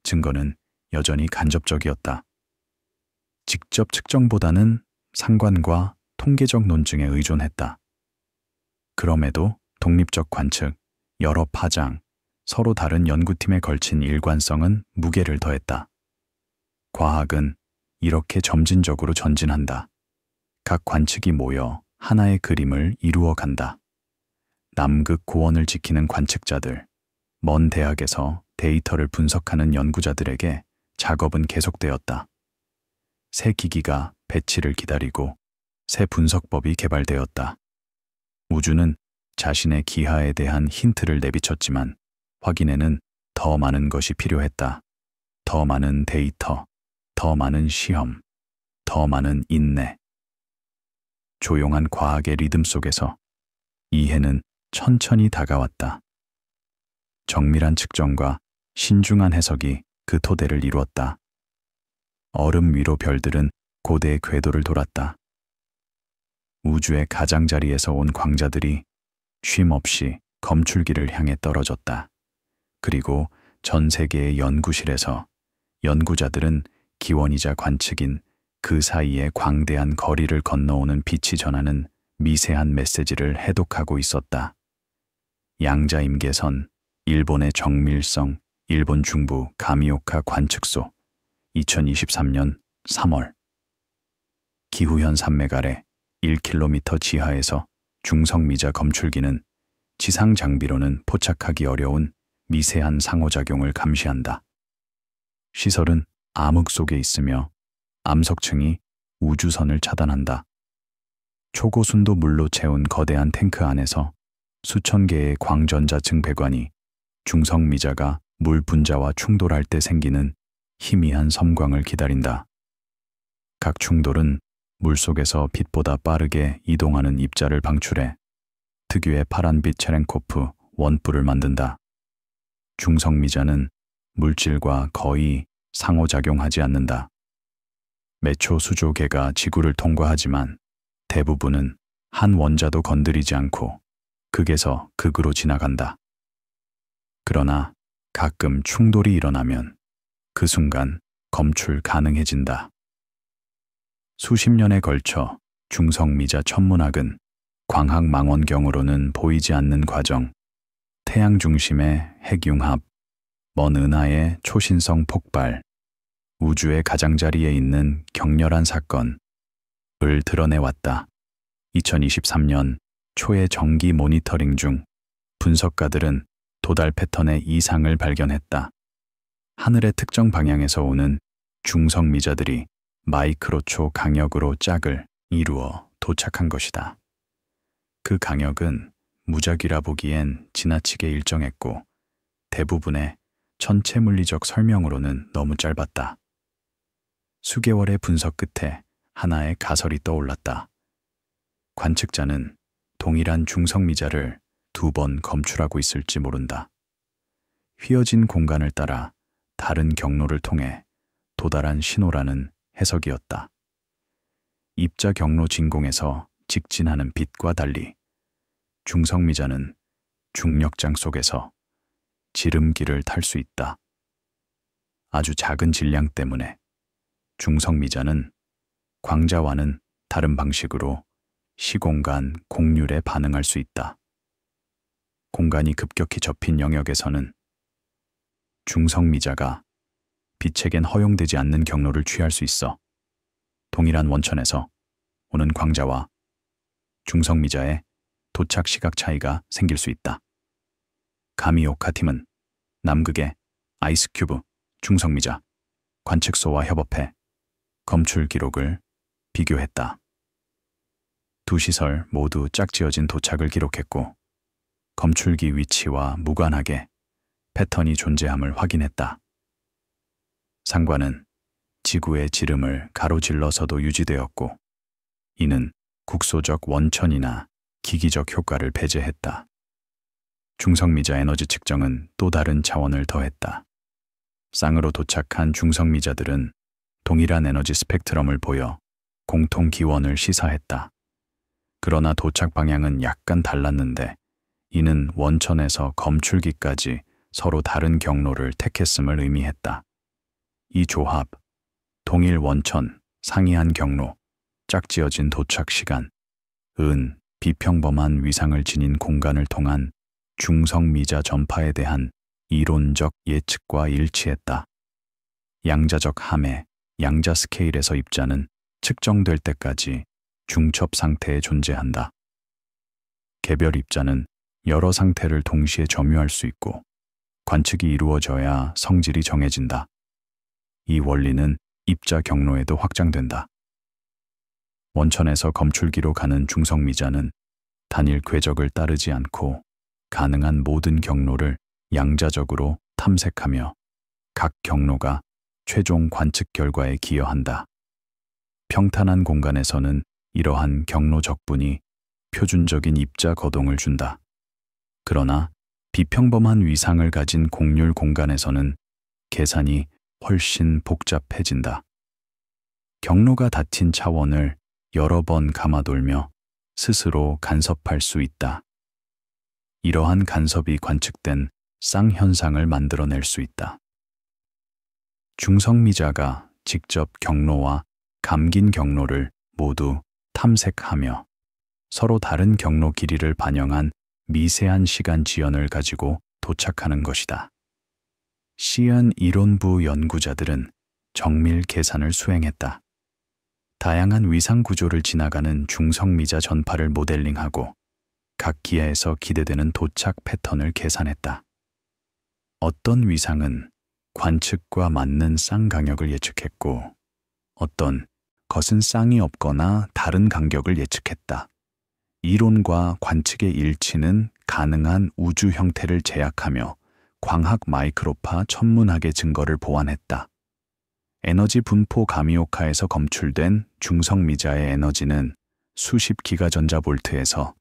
Speaker 1: 증거는 여전히 간접적이었다. 직접 측정보다는 상관과 통계적 논증에 의존했다. 그럼에도 독립적 관측, 여러 파장, 서로 다른 연구팀에 걸친 일관성은 무게를 더했다. 과학은 이렇게 점진적으로 전진한다. 각 관측이 모여 하나의 그림을 이루어 간다. 남극 고원을 지키는 관측자들, 먼 대학에서 데이터를 분석하는 연구자들에게 작업은 계속되었다. 새 기기가 배치를 기다리고 새 분석법이 개발되었다. 우주는 자신의 기하에 대한 힌트를 내비쳤지만 확인에는 더 많은 것이 필요했다. 더 많은 데이터, 더 많은 시험, 더 많은 인내. 조용한 과학의 리듬 속에서 이해는 천천히 다가왔다. 정밀한 측정과 신중한 해석이 그 토대를 이루었다. 얼음 위로 별들은 고대의 궤도를 돌았다. 우주의 가장자리에서 온 광자들이 쉼 없이 검출기를 향해 떨어졌다. 그리고 전 세계의 연구실에서 연구자들은 기원이자 관측인 그 사이의 광대한 거리를 건너오는 빛이 전하는 미세한 메시지를 해독하고 있었다. 양자임계선, 일본의 정밀성, 일본 중부 가미오카 관측소, 2023년 3월. 기후현 산맥 아래 1km 지하에서 중성미자 검출기는 지상 장비로는 포착하기 어려운 미세한 상호작용을 감시한다. 시설은 암흑 속에 있으며 암석층이 우주선을 차단한다. 초고순도 물로 채운 거대한 탱크 안에서 수천 개의 광전자층 배관이 중성미자가 물 분자와 충돌할 때 생기는 희미한 섬광을 기다린다. 각 충돌은 물속에서 빛보다 빠르게 이동하는 입자를 방출해 특유의 파란빛 체렌코프 원뿔을 만든다. 중성미자는 물질과 거의 상호작용하지 않는다. 매초 수조 개가 지구를 통과하지만 대부분은 한 원자도 건드리지 않고 극에서 극으로 지나간다. 그러나 가끔 충돌이 일어나면 그 순간 검출 가능해진다. 수십 년에 걸쳐 중성미자 천문학은 광학 망원경으로는 보이지 않는 과정, 태양 중심의 핵융합, 먼 은하의 초신성 폭발, 우주의 가장자리에 있는 격렬한 사건을 드러내왔다. 2023년 초의 정기 모니터링 중 분석가들은 도달 패턴의 이상을 발견했다. 하늘의 특정 방향에서 오는 중성미자들이 마이크로초 강역으로 짝을 이루어 도착한 것이다. 그 강역은 무작위라 보기엔 지나치게 일정했고 대부분의 천체 물리적 설명으로는 너무 짧았다. 수개월의 분석 끝에 하나의 가설이 떠올랐다. 관측자는 동일한 중성미자를 2번 검출하고 있을지 모른다. 휘어진 공간을 따라 다른 경로를 통해 도달한 신호라는 해석이었다. 입자 경로 진공에서 직진하는 빛과 달리 중성미자는 중력장 속에서 지름길을 탈 수 있다. 아주 작은 질량 때문에 중성미자는 광자와는 다른 방식으로 시공간 곡률에 반응할 수 있다. 공간이 급격히 접힌 영역에서는 중성미자가 빛에겐 허용되지 않는 경로를 취할 수 있어 동일한 원천에서 오는 광자와 중성미자의 도착 시각 차이가 생길 수 있다. 가미오카 팀은 남극의 아이스큐브, 중성미자, 관측소와 협업해 검출 기록을 비교했다. 두 시설 모두 짝지어진 도착을 기록했고 검출기 위치와 무관하게 패턴이 존재함을 확인했다. 상관은 지구의 지름을 가로질러서도 유지되었고 이는 국소적 원천이나 기기적 효과를 배제했다. 중성미자 에너지 측정은 또 다른 차원을 더했다. 쌍으로 도착한 중성미자들은 동일한 에너지 스펙트럼을 보여 공통 기원을 시사했다. 그러나 도착 방향은 약간 달랐는데 이는 원천에서 검출기까지 서로 다른 경로를 택했음을 의미했다. 이 조합, 동일 원천, 상이한 경로, 짝지어진 도착 시간, 비평범한 위상을 지닌 공간을 통한 중성미자 전파에 대한 이론적 예측과 일치했다. 양자적 함의 양자 스케일에서 입자는 측정될 때까지 중첩 상태에 존재한다. 개별 입자는 여러 상태를 동시에 점유할 수 있고 관측이 이루어져야 성질이 정해진다. 이 원리는 입자 경로에도 확장된다. 원천에서 검출기로 가는 중성미자는 단일 궤적을 따르지 않고 가능한 모든 경로를 양자적으로 탐색하며 각 경로가 최종 관측 결과에 기여한다. 평탄한 공간에서는 이러한 경로 적분이 표준적인 입자 거동을 준다. 그러나 비평범한 위상을 가진 곡률 공간에서는 계산이 훨씬 복잡해진다. 경로가 닫힌 차원을 여러 번 감아돌며 스스로 간섭할 수 있다. 이러한 간섭이 관측된 쌍현상을 만들어낼 수 있다. 중성미자가 직접 경로와 감긴 경로를 모두 탐색하며 서로 다른 경로 길이를 반영한 미세한 시간 지연을 가지고 도착하는 것이다. 시안 이론부 연구자들은 정밀 계산을 수행했다. 다양한 위상 구조를 지나가는 중성미자 전파를 모델링하고 각 기하에서 기대되는 도착 패턴을 계산했다. 어떤 위상은 관측과 맞는 쌍강역을 예측했고 어떤 것은 쌍이 없거나 다른 간격을 예측했다. 이론과 관측의 일치는 가능한 우주 형태를 제약하며 광학 마이크로파 천문학의 증거를 보완했다. 에너지 분포 가미오카에서 검출된 중성미자의 에너지는 수십 기가전자볼트에서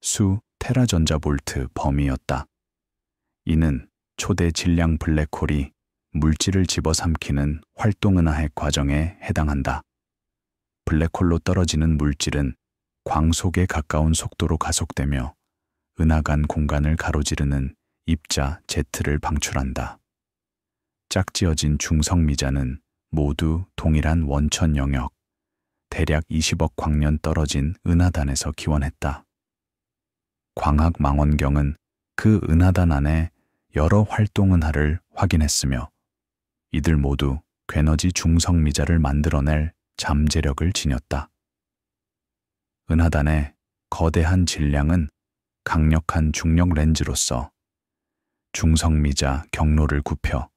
Speaker 1: 수 테라전자볼트 범위였다. 이는 초대 질량 블랙홀이 물질을 집어삼키는 활동은하핵 과정에 해당한다. 블랙홀로 떨어지는 물질은 광속에 가까운 속도로 가속되며 은하간 공간을 가로지르는 입자 Z를 방출한다. 짝지어진 중성미자는 모두 동일한 원천 영역, 대략 20억 광년 떨어진 은하단에서 기원했다. 광학 망원경은 그 은하단 안에 여러 활동은하를 확인했으며 이들 모두 괴너지 중성미자를 만들어낼 잠재력을 지녔다. 은하단의 거대한 질량은 강력한 중력 렌즈로서 중성미자 경로를 굽혀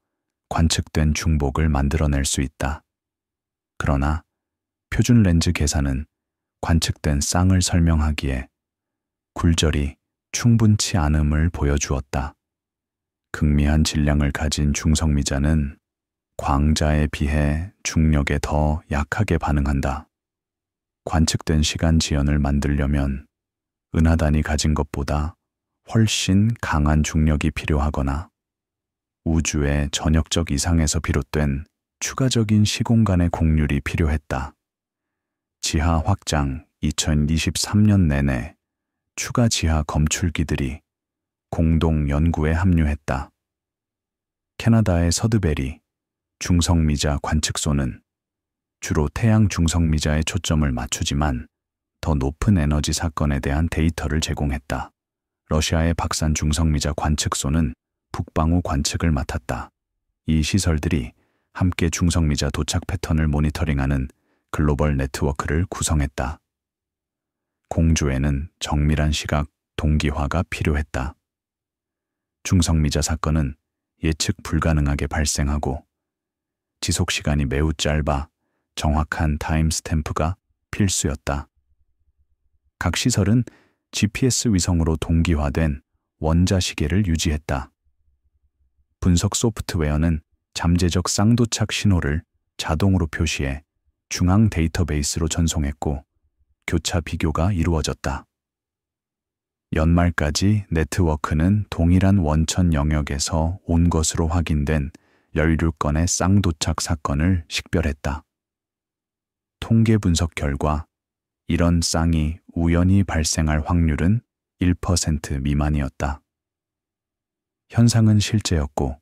Speaker 1: 관측된 중복을 만들어낼 수 있다. 그러나 표준 렌즈 계산은 관측된 쌍을 설명하기에 굴절이 충분치 않음을 보여주었다. 극미한 질량을 가진 중성미자는 광자에 비해 중력에 더 약하게 반응한다. 관측된 시간 지연을 만들려면 은하단이 가진 것보다 훨씬 강한 중력이 필요하거나 우주의 전역적 이상에서 비롯된 추가적인 시공간의 곡률이 필요했다. 지하 확장 2023년 내내 추가 지하 검출기들이 공동 연구에 합류했다. 캐나다의 서드베리 중성미자 관측소는 주로 태양 중성미자에 초점을 맞추지만 더 높은 에너지 사건에 대한 데이터를 제공했다. 러시아의 박산 중성미자 관측소는 북방우 관측을 맡았다. 이 시설들이 함께 중성미자 도착 패턴을 모니터링하는 글로벌 네트워크를 구성했다. 공조에는 정밀한 시각 동기화가 필요했다. 중성미자 사건은 예측 불가능하게 발생하고 지속 시간이 매우 짧아 정확한 타임스탬프가 필수였다. 각 시설은 GPS 위성으로 동기화된 원자 시계를 유지했다. 분석 소프트웨어는 잠재적 쌍도착 신호를 자동으로 표시해 중앙 데이터베이스로 전송했고 교차 비교가 이루어졌다. 연말까지 네트워크는 동일한 원천 영역에서 온 것으로 확인된 17건의 쌍도착 사건을 식별했다. 통계 분석 결과 이런 쌍이 우연히 발생할 확률은 1% 미만이었다. 현상은 실제였고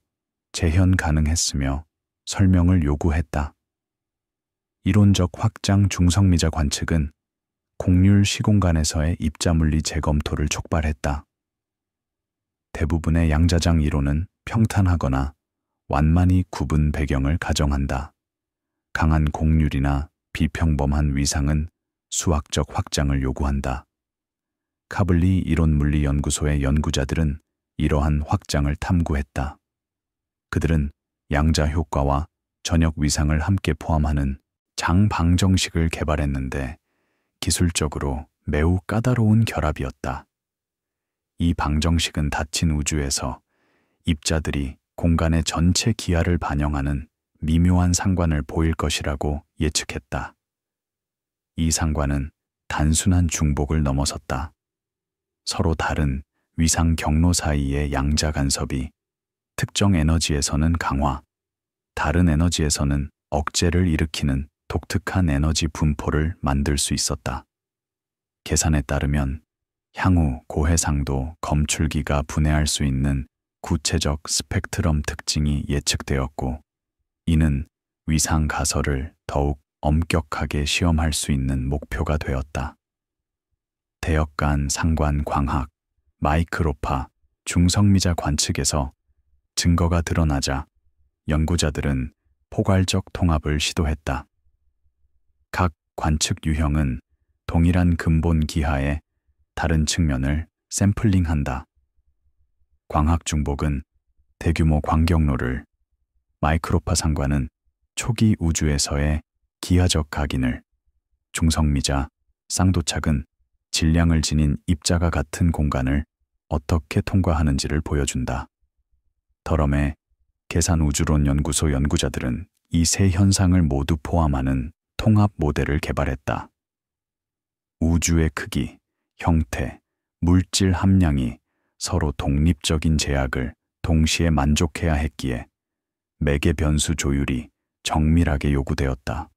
Speaker 1: 재현 가능했으며 설명을 요구했다. 이론적 확장 중성미자 관측은 곡률 시공간에서의 입자물리 재검토를 촉발했다. 대부분의 양자장 이론은 평탄하거나 완만히 구분 배경을 가정한다. 강한 곡률이나 비평범한 위상은 수학적 확장을 요구한다. 카블리 이론물리연구소의 연구자들은 이러한 확장을 탐구했다. 그들은 양자 효과와 전역 위상을 함께 포함하는 장방정식을 개발했는데 기술적으로 매우 까다로운 결합이었다. 이 방정식은 닫힌 우주에서 입자들이 공간의 전체 기하를 반영하는 미묘한 상관을 보일 것이라고 예측했다. 이 상관은 단순한 중복을 넘어섰다. 서로 다른 위상 경로 사이의 양자 간섭이 특정 에너지에서는 강화, 다른 에너지에서는 억제를 일으키는 독특한 에너지 분포를 만들 수 있었다. 계산에 따르면 향후 고해상도 검출기가 분해할 수 있는 구체적 스펙트럼 특징이 예측되었고, 이는 위상 가설을 더욱 엄격하게 시험할 수 있는 목표가 되었다. 대역간 상관 광학, 마이크로파, 중성미자 관측에서 증거가 드러나자 연구자들은 포괄적 통합을 시도했다. 각 관측 유형은 동일한 근본 기하의 다른 측면을 샘플링한다. 광학 중복은 대규모 광경로를, 마이크로파 상관은 초기 우주에서의 기하적 각인을, 중성미자, 쌍도착은 질량을 지닌 입자가 같은 공간을 어떻게 통과하는지를 보여준다. 더럼의 계산우주론 연구소 연구자들은 이 세 현상을 모두 포함하는 통합 모델을 개발했다. 우주의 크기, 형태, 물질 함량이 서로 독립적인 제약을 동시에 만족해야 했기에 매개 변수 조율이 정밀하게 요구되었다.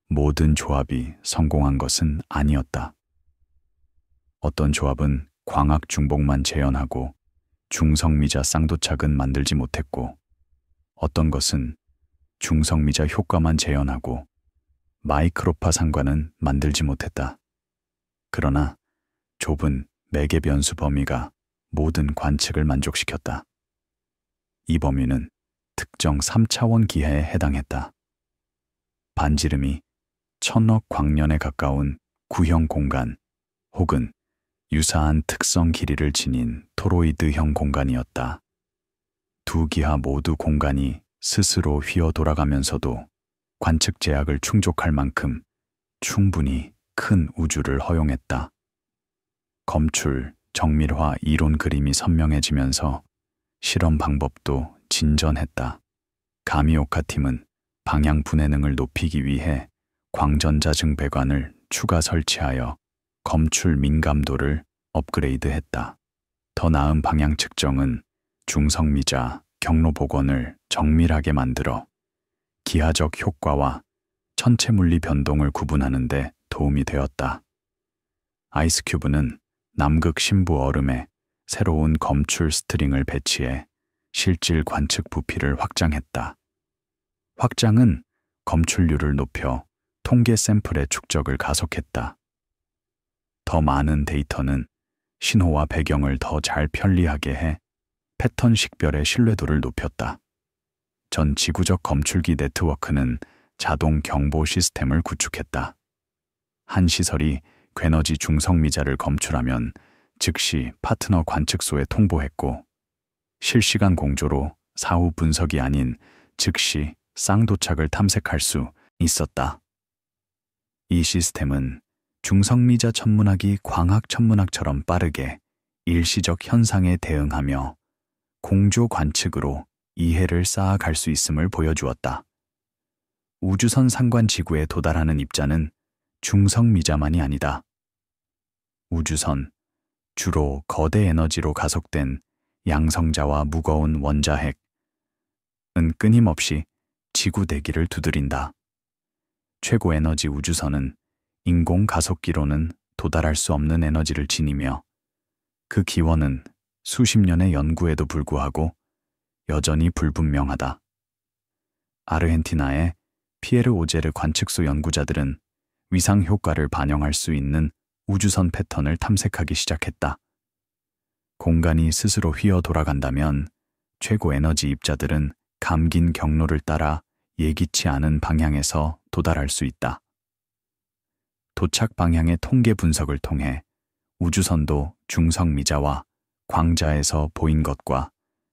Speaker 1: 모든 조합이 성공한 것은 아니었다. 어떤 조합은 광학 중복만 재현하고 중성미자 쌍도착은 만들지 못했고, 어떤 것은 중성미자 효과만 재현하고 마이크로파 상관은 만들지 못했다. 그러나 좁은 매개 변수 범위가 모든 관측을 만족시켰다. 이 범위는 특정 3차원 기하에 해당했다. 반지름이 1000억 광년에 가까운 구형 공간 혹은 유사한 특성 길이를 지닌 토로이드형 공간이었다. 두 기하 모두 공간이 스스로 휘어 돌아가면서도 관측 제약을 충족할 만큼 충분히 큰 우주를 허용했다. 검출, 정밀화 이론 그림이 선명해지면서 실험 방법도 진전했다. 가미오카 팀은 방향 분해능을 높이기 위해 광전자 증배관을 추가 설치하여 검출 민감도를 업그레이드했다. 더 나은 방향 측정은 중성미자 경로 복원을 정밀하게 만들어 기하적 효과와 천체 물리 변동을 구분하는 데 도움이 되었다. 아이스큐브는 남극 심부 얼음에 새로운 검출 스트링을 배치해 실질 관측 부피를 확장했다. 확장은 검출률을 높여 통계 샘플의 축적을 가속했다. 더 많은 데이터는 신호와 배경을 더 잘 편리하게 해 패턴 식별의 신뢰도를 높였다. 전 지구적 검출기 네트워크는 자동 경보 시스템을 구축했다. 한 시설이 괴너지 중성미자를 검출하면 즉시 파트너 관측소에 통보했고, 실시간 공조로 사후 분석이 아닌 즉시 쌍도착을 탐색할 수 있었다. 이 시스템은 중성미자 천문학이 광학 천문학처럼 빠르게 일시적 현상에 대응하며 공조 관측으로 이해를 쌓아갈 수 있음을 보여주었다. 우주선 상관 지구에 도달하는 입자는 중성미자만이 아니다. 우주선, 주로 거대 에너지로 가속된 양성자와 무거운 원자핵은 끊임없이 지구 대기를 두드린다. 최고 에너지 우주선은 인공 가속기로는 도달할 수 없는 에너지를 지니며 그 기원은 수십 년의 연구에도 불구하고 여전히 불분명하다. 아르헨티나의 피에르 오제르 관측소 연구자들은 위상 효과를 반영할 수 있는 우주선 패턴을 탐색하기 시작했다. 공간이 스스로 휘어 돌아간다면 최고 에너지 입자들은 감긴 경로를 따라 예기치 않은 방향에서 도달할 수 있다. 도착 방향의 통계 분석을 통해 우주선도 중성미자와 광자에서 보인 것과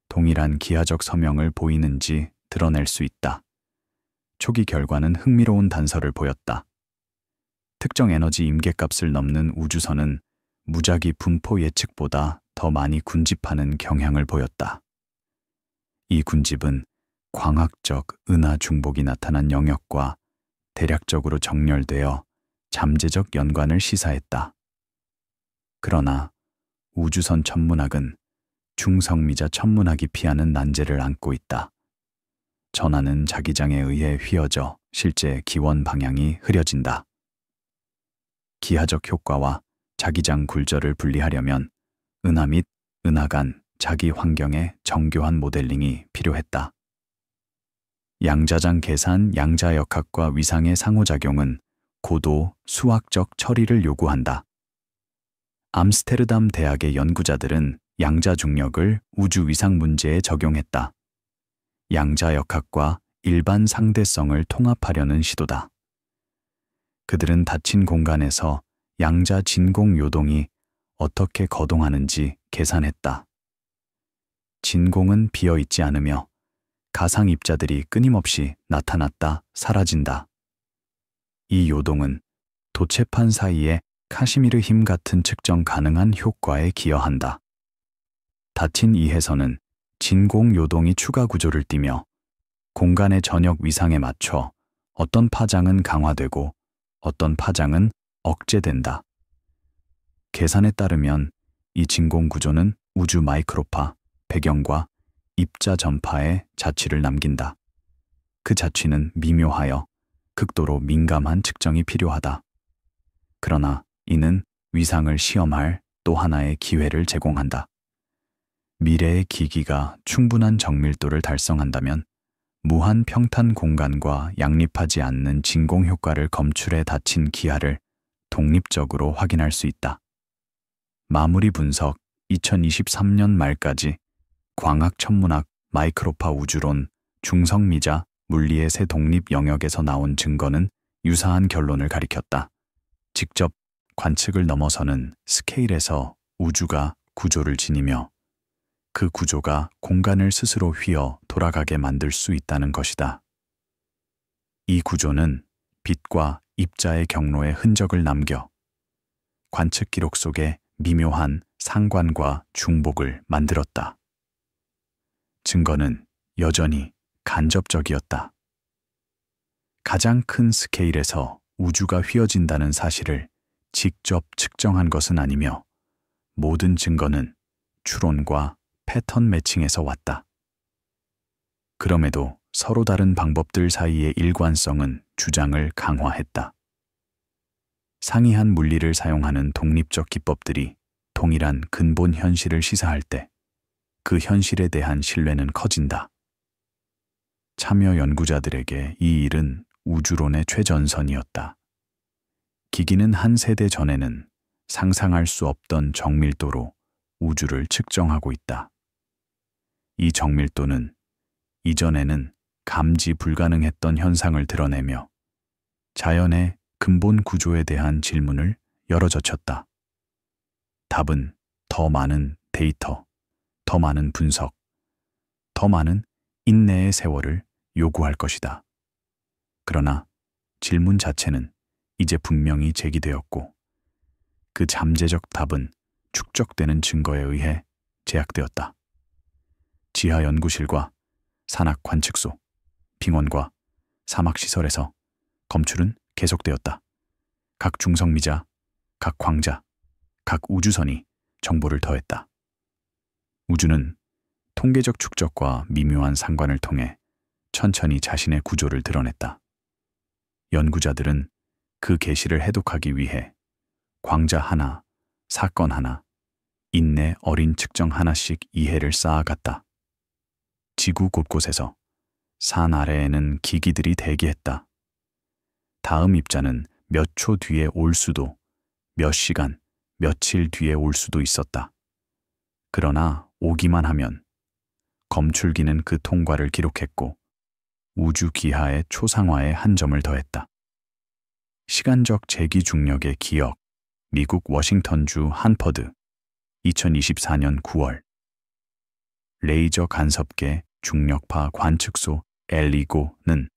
Speaker 1: 동일한 기하적 서명을 보이는지 드러낼 수 있다. 초기 결과는 흥미로운 단서를 보였다. 특정 에너지 임계값을 넘는 우주선은 무작위 분포 예측보다 더 많이 군집하는 경향을 보였다. 이 군집은 광학적 은하 중복이 나타난 영역과 대략적으로 정렬되어 잠재적 연관을 시사했다. 그러나 우주선 천문학은 중성미자 천문학이 피하는 난제를 안고 있다. 전하는 자기장에 의해 휘어져 실제 기원 방향이 흐려진다. 기하적 효과와 자기장 굴절을 분리하려면 은하 및 은하 간 자기 환경의 정교한 모델링이 필요했다. 양자장 계산 양자역학과 위상의 상호작용은 고도 수학적 처리를 요구한다. 암스테르담 대학의 연구자들은 양자 중력을 우주 위상 문제에 적용했다. 양자역학과 일반 상대성을 통합하려는 시도다. 그들은 닫힌 공간에서 양자 진공 요동이 어떻게 거동하는지 계산했다. 진공은 비어있지 않으며 가상 입자들이 끊임없이 나타났다 사라진다. 이 요동은 도체판 사이에 카시미르 힘 같은 측정 가능한 효과에 기여한다. 닫힌 이해선은 진공 요동이 추가 구조를 띠며 공간의 전역 위상에 맞춰 어떤 파장은 강화되고 어떤 파장은 억제된다. 계산에 따르면 이 진공 구조는 우주 마이크로파, 배경과 입자 전파에 자취를 남긴다. 그 자취는 미묘하여 극도로 민감한 측정이 필요하다. 그러나 이는 위상을 시험할 또 하나의 기회를 제공한다. 미래의 기기가 충분한 정밀도를 달성한다면 무한 평탄 공간과 양립하지 않는 진공 효과를 검출해 닫힌 기하를 독립적으로 확인할 수 있다. 마무리 분석 2023년 말까지 광학 천문학 마이크로파 우주론 중성미자 물리의 세 독립 영역에서 나온 증거는 유사한 결론을 가리켰다. 직접 관측을 넘어서는 스케일에서 우주가 구조를 지니며 그 구조가 공간을 스스로 휘어 돌아가게 만들 수 있다는 것이다. 이 구조는 빛과 입자의 경로에 흔적을 남겨 관측 기록 속에 미묘한 상관과 중복을 만들었다. 증거는 여전히 간접적이었다. 가장 큰 스케일에서 우주가 휘어진다는 사실을 직접 측정한 것은 아니며 모든 증거는 추론과 패턴 매칭에서 왔다. 그럼에도 서로 다른 방법들 사이의 일관성은 주장을 강화했다. 상이한 물리를 사용하는 독립적 기법들이 동일한 근본 현실을 시사할 때 그 현실에 대한 신뢰는 커진다. 참여 연구자들에게 이 일은 우주론의 최전선이었다. 기기는 한 세대 전에는 상상할 수 없던 정밀도로 우주를 측정하고 있다. 이 정밀도는 이전에는 감지 불가능했던 현상을 드러내며 자연의 근본 구조에 대한 질문을 열어젖혔다. 답은 더 많은 데이터, 더 많은 분석, 더 많은 인내의 세월을 요구할 것이다. 그러나 질문 자체는 이제 분명히 제기되었고 그 잠재적 답은 축적되는 증거에 의해 제약되었다. 지하 연구실과 산악 관측소, 빙원과 사막시설에서 검출은 계속되었다. 각 중성미자, 각 광자, 각 우주선이 정보를 더했다. 우주는 통계적 축적과 미묘한 상관을 통해 천천히 자신의 구조를 드러냈다. 연구자들은 그 계시를 해독하기 위해 광자 하나, 사건 하나, 인내 어린 측정 하나씩 이해를 쌓아갔다. 지구 곳곳에서 산 아래에는 기기들이 대기했다. 다음 입자는 몇 초 뒤에 올 수도, 몇 시간, 며칠 뒤에 올 수도 있었다. 그러나 오기만 하면 검출기는 그 통과를 기록했고 우주 기하의 초상화에 한 점을 더했다. 시간적 재기 중력의 기억, 미국 워싱턴주 한퍼드, 2024년 9월. 레이저 간섭계 중력파 관측소 엘리고는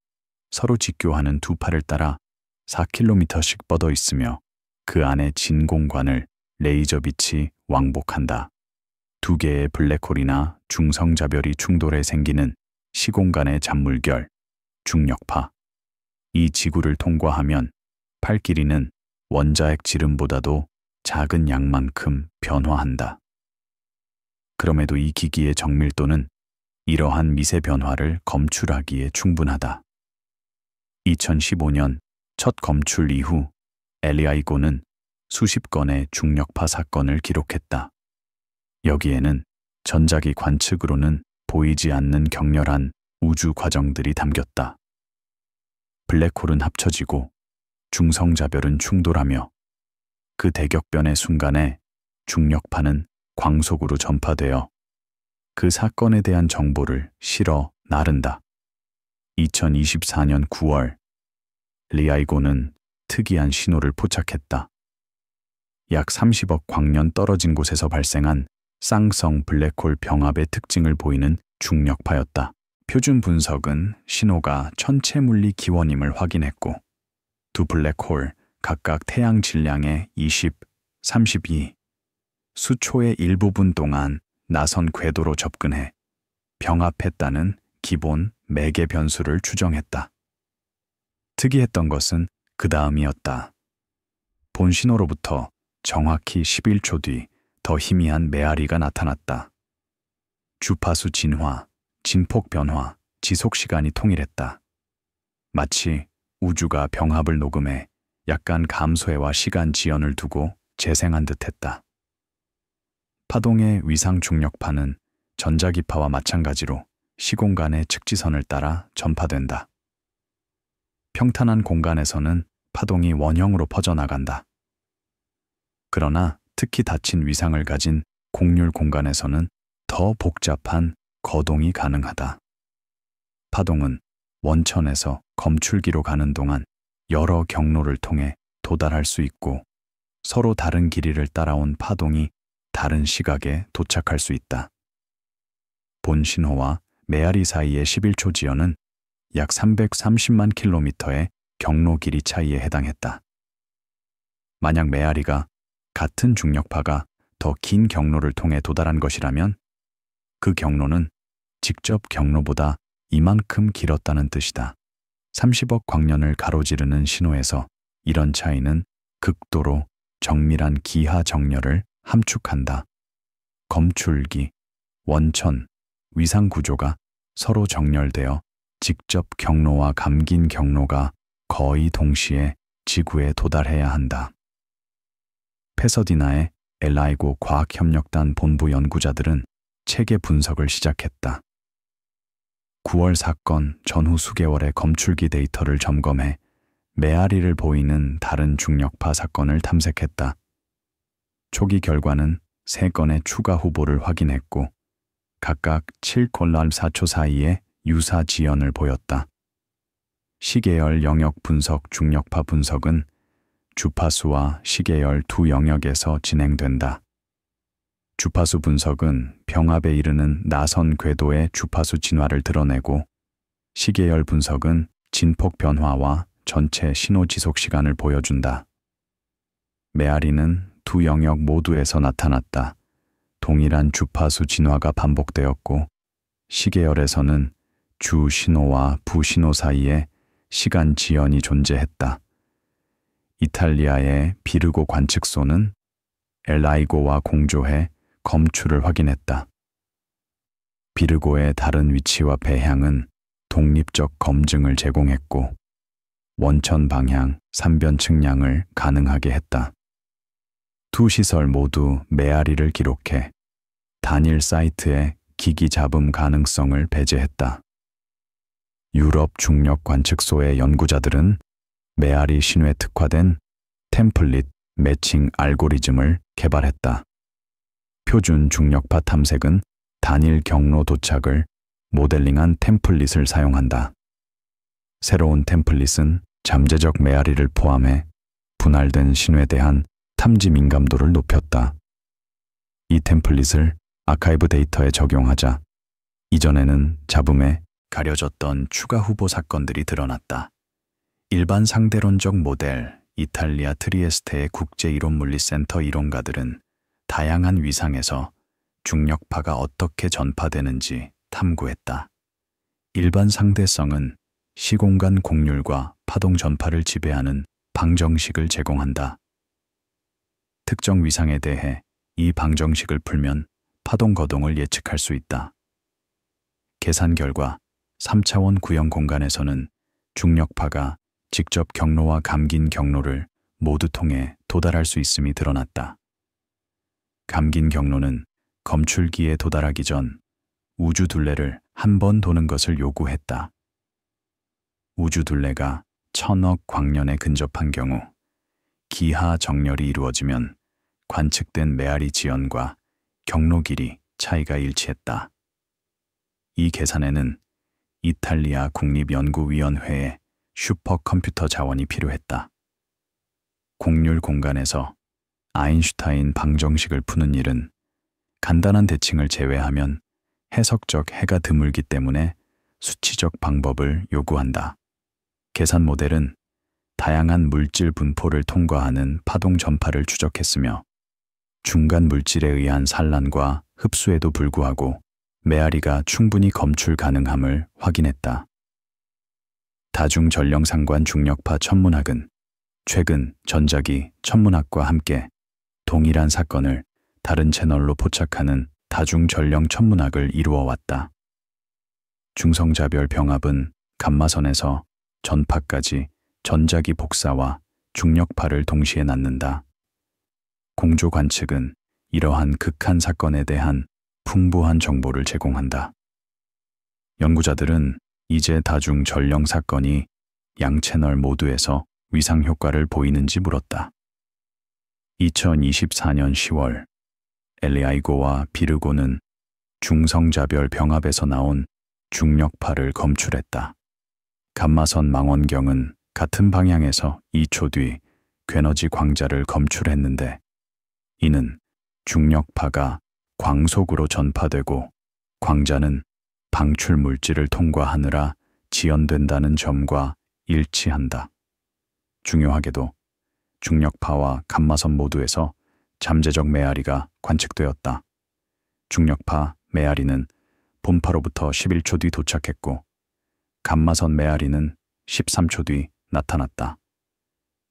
Speaker 1: 서로 직교하는 두 팔을 따라 4km씩 뻗어 있으며 그 안에 진공관을 레이저 빛이 왕복한다. 두 개의 블랙홀이나 중성자별이 충돌해 생기는 시공간의 잔물결, 중력파. 이 지구를 통과하면 팔 길이는 원자핵 지름보다도 작은 양만큼 변화한다. 그럼에도 이 기기의 정밀도는 이러한 미세 변화를 검출하기에 충분하다. 2015년 첫 검출 이후 엘리아이고는 수십 건의 중력파 사건을 기록했다. 여기에는 전자기 관측으로는 보이지 않는 격렬한 우주 과정들이 담겼다. 블랙홀은 합쳐지고 중성자별은 충돌하며 그 대격변의 순간에 중력파는 광속으로 전파되어 그 사건에 대한 정보를 실어 나른다. 2024년 9월 리아이고는 특이한 신호를 포착했다. 약 30억 광년 떨어진 곳에서 발생한 쌍성 블랙홀 병합의 특징을 보이는 중력파였다. 표준 분석은 신호가 천체 물리 기원임을 확인했고 두 블랙홀 각각 태양 질량의 20, 32, 수초의 일부분 동안 나선 궤도로 접근해 병합했다는 기본 매개 변수를 추정했다. 특이했던 것은 그 다음이었다. 본 신호로부터 정확히 11초 뒤 더 희미한 메아리가 나타났다. 주파수 진화, 진폭 변화, 지속 시간이 통일했다. 마치 우주가 병합을 녹음해 약간 감소해와 시간 지연을 두고 재생한 듯했다. 파동의 위상 중력파는 전자기파와 마찬가지로 시공간의 측지선을 따라 전파된다. 평탄한 공간에서는 파동이 원형으로 퍼져나간다. 그러나 특히 닫힌 위상을 가진 곡률 공간에서는 더 복잡한 거동이 가능하다. 파동은 원천에서 검출기로 가는 동안 여러 경로를 통해 도달할 수 있고 서로 다른 길이를 따라온 파동이 다른 시각에 도착할 수 있다. 본 신호와 메아리 사이의 11초 지연은 약 330만 킬로미터의 경로 길이 차이에 해당했다. 만약 메아리가 같은 중력파가 더 긴 경로를 통해 도달한 것이라면 그 경로는 직접 경로보다 이만큼 길었다는 뜻이다. 30억 광년을 가로지르는 신호에서 이런 차이는 극도로 정밀한 기하 정렬을 함축한다. 검출기, 원천, 위상 구조가 서로 정렬되어 직접 경로와 감긴 경로가 거의 동시에 지구에 도달해야 한다. 패서디나의 LIGO 과학협력단 본부 연구자들은 체계 분석을 시작했다. 9월 사건 전후 수개월의 검출기 데이터를 점검해 메아리를 보이는 다른 중력파 사건을 탐색했다. 초기 결과는 3건의 추가 후보를 확인했고 각각 7.4초 사이에 유사 지연을 보였다. 시계열 영역 분석 중력파 분석은 주파수와 시계열 두 영역에서 진행된다. 주파수 분석은 병합에 이르는 나선 궤도의 주파수 진화를 드러내고 시계열 분석은 진폭 변화와 전체 신호 지속 시간을 보여준다. 메아리는 두 영역 모두에서 나타났다. 동일한 주파수 진화가 반복되었고 시계열에서는 주 신호와 부 신호 사이에 시간 지연이 존재했다. 이탈리아의 비르고 관측소는 LIGO와 공조해 검출을 확인했다. 비르고의 다른 위치와 배향은 독립적 검증을 제공했고 원천 방향 3변 측량을 가능하게 했다. 두 시설 모두 메아리를 기록해 단일 사이트의 기기 잡음 가능성을 배제했다. 유럽 중력 관측소의 연구자들은 메아리 신호에 특화된 템플릿 매칭 알고리즘을 개발했다. 표준 중력파 탐색은 단일 경로 도착을 모델링한 템플릿을 사용한다. 새로운 템플릿은 잠재적 메아리를 포함해 분할된 신호에 대한 탐지 민감도를 높였다. 이 템플릿을 아카이브 데이터에 적용하자 이전에는 잡음에 가려졌던 추가 후보 사건들이 드러났다. 일반 상대론적 모델, 이탈리아 트리에스테의 국제이론물리센터 이론가들은 다양한 위상에서 중력파가 어떻게 전파되는지 탐구했다. 일반 상대성은 시공간 곡률과 파동 전파를 지배하는 방정식을 제공한다. 특정 위상에 대해 이 방정식을 풀면 파동 거동을 예측할 수 있다. 계산 결과 3차원 구형 공간에서는 중력파가 직접 경로와 감긴 경로를 모두 통해 도달할 수 있음이 드러났다. 감긴 경로는 검출기에 도달하기 전 우주 둘레를 한 번 도는 것을 요구했다. 우주 둘레가 1000억 광년에 근접한 경우 기하 정렬이 이루어지면 관측된 메아리 지연과 경로 길이 차이가 일치했다. 이 계산에는 이탈리아 국립연구위원회의 슈퍼컴퓨터 자원이 필요했다. 곡률 공간에서 아인슈타인 방정식을 푸는 일은 간단한 대칭을 제외하면 해석적 해가 드물기 때문에 수치적 방법을 요구한다. 계산 모델은 다양한 물질 분포를 통과하는 파동 전파를 추적했으며 중간 물질에 의한 산란과 흡수에도 불구하고 메아리가 충분히 검출 가능함을 확인했다. 다중전령상관 중력파 천문학은 최근 전자기 천문학과 함께 동일한 사건을 다른 채널로 포착하는 다중전령 천문학을 이루어왔다. 중성자별 병합은 감마선에서 전파까지 전자기 복사와 중력파를 동시에 낳는다. 공조 관측은 이러한 극한 사건에 대한 풍부한 정보를 제공한다. 연구자들은 이제 다중 전령 사건이 양 채널 모두에서 위상 효과를 보이는지 물었다. 2024년 10월 LIGO와 비르고는 중성자별 병합에서 나온 중력파를 검출했다. 감마선 망원경은 같은 방향에서 2초 뒤 괴너지 광자를 검출했는데 이는 중력파가 광속으로 전파되고 광자는 방출 물질을 통과하느라 지연된다는 점과 일치한다. 중요하게도 중력파와 감마선 모두에서 잠재적 메아리가 관측되었다. 중력파 메아리는 본파로부터 11초 뒤 도착했고 감마선 메아리는 13초 뒤 나타났다.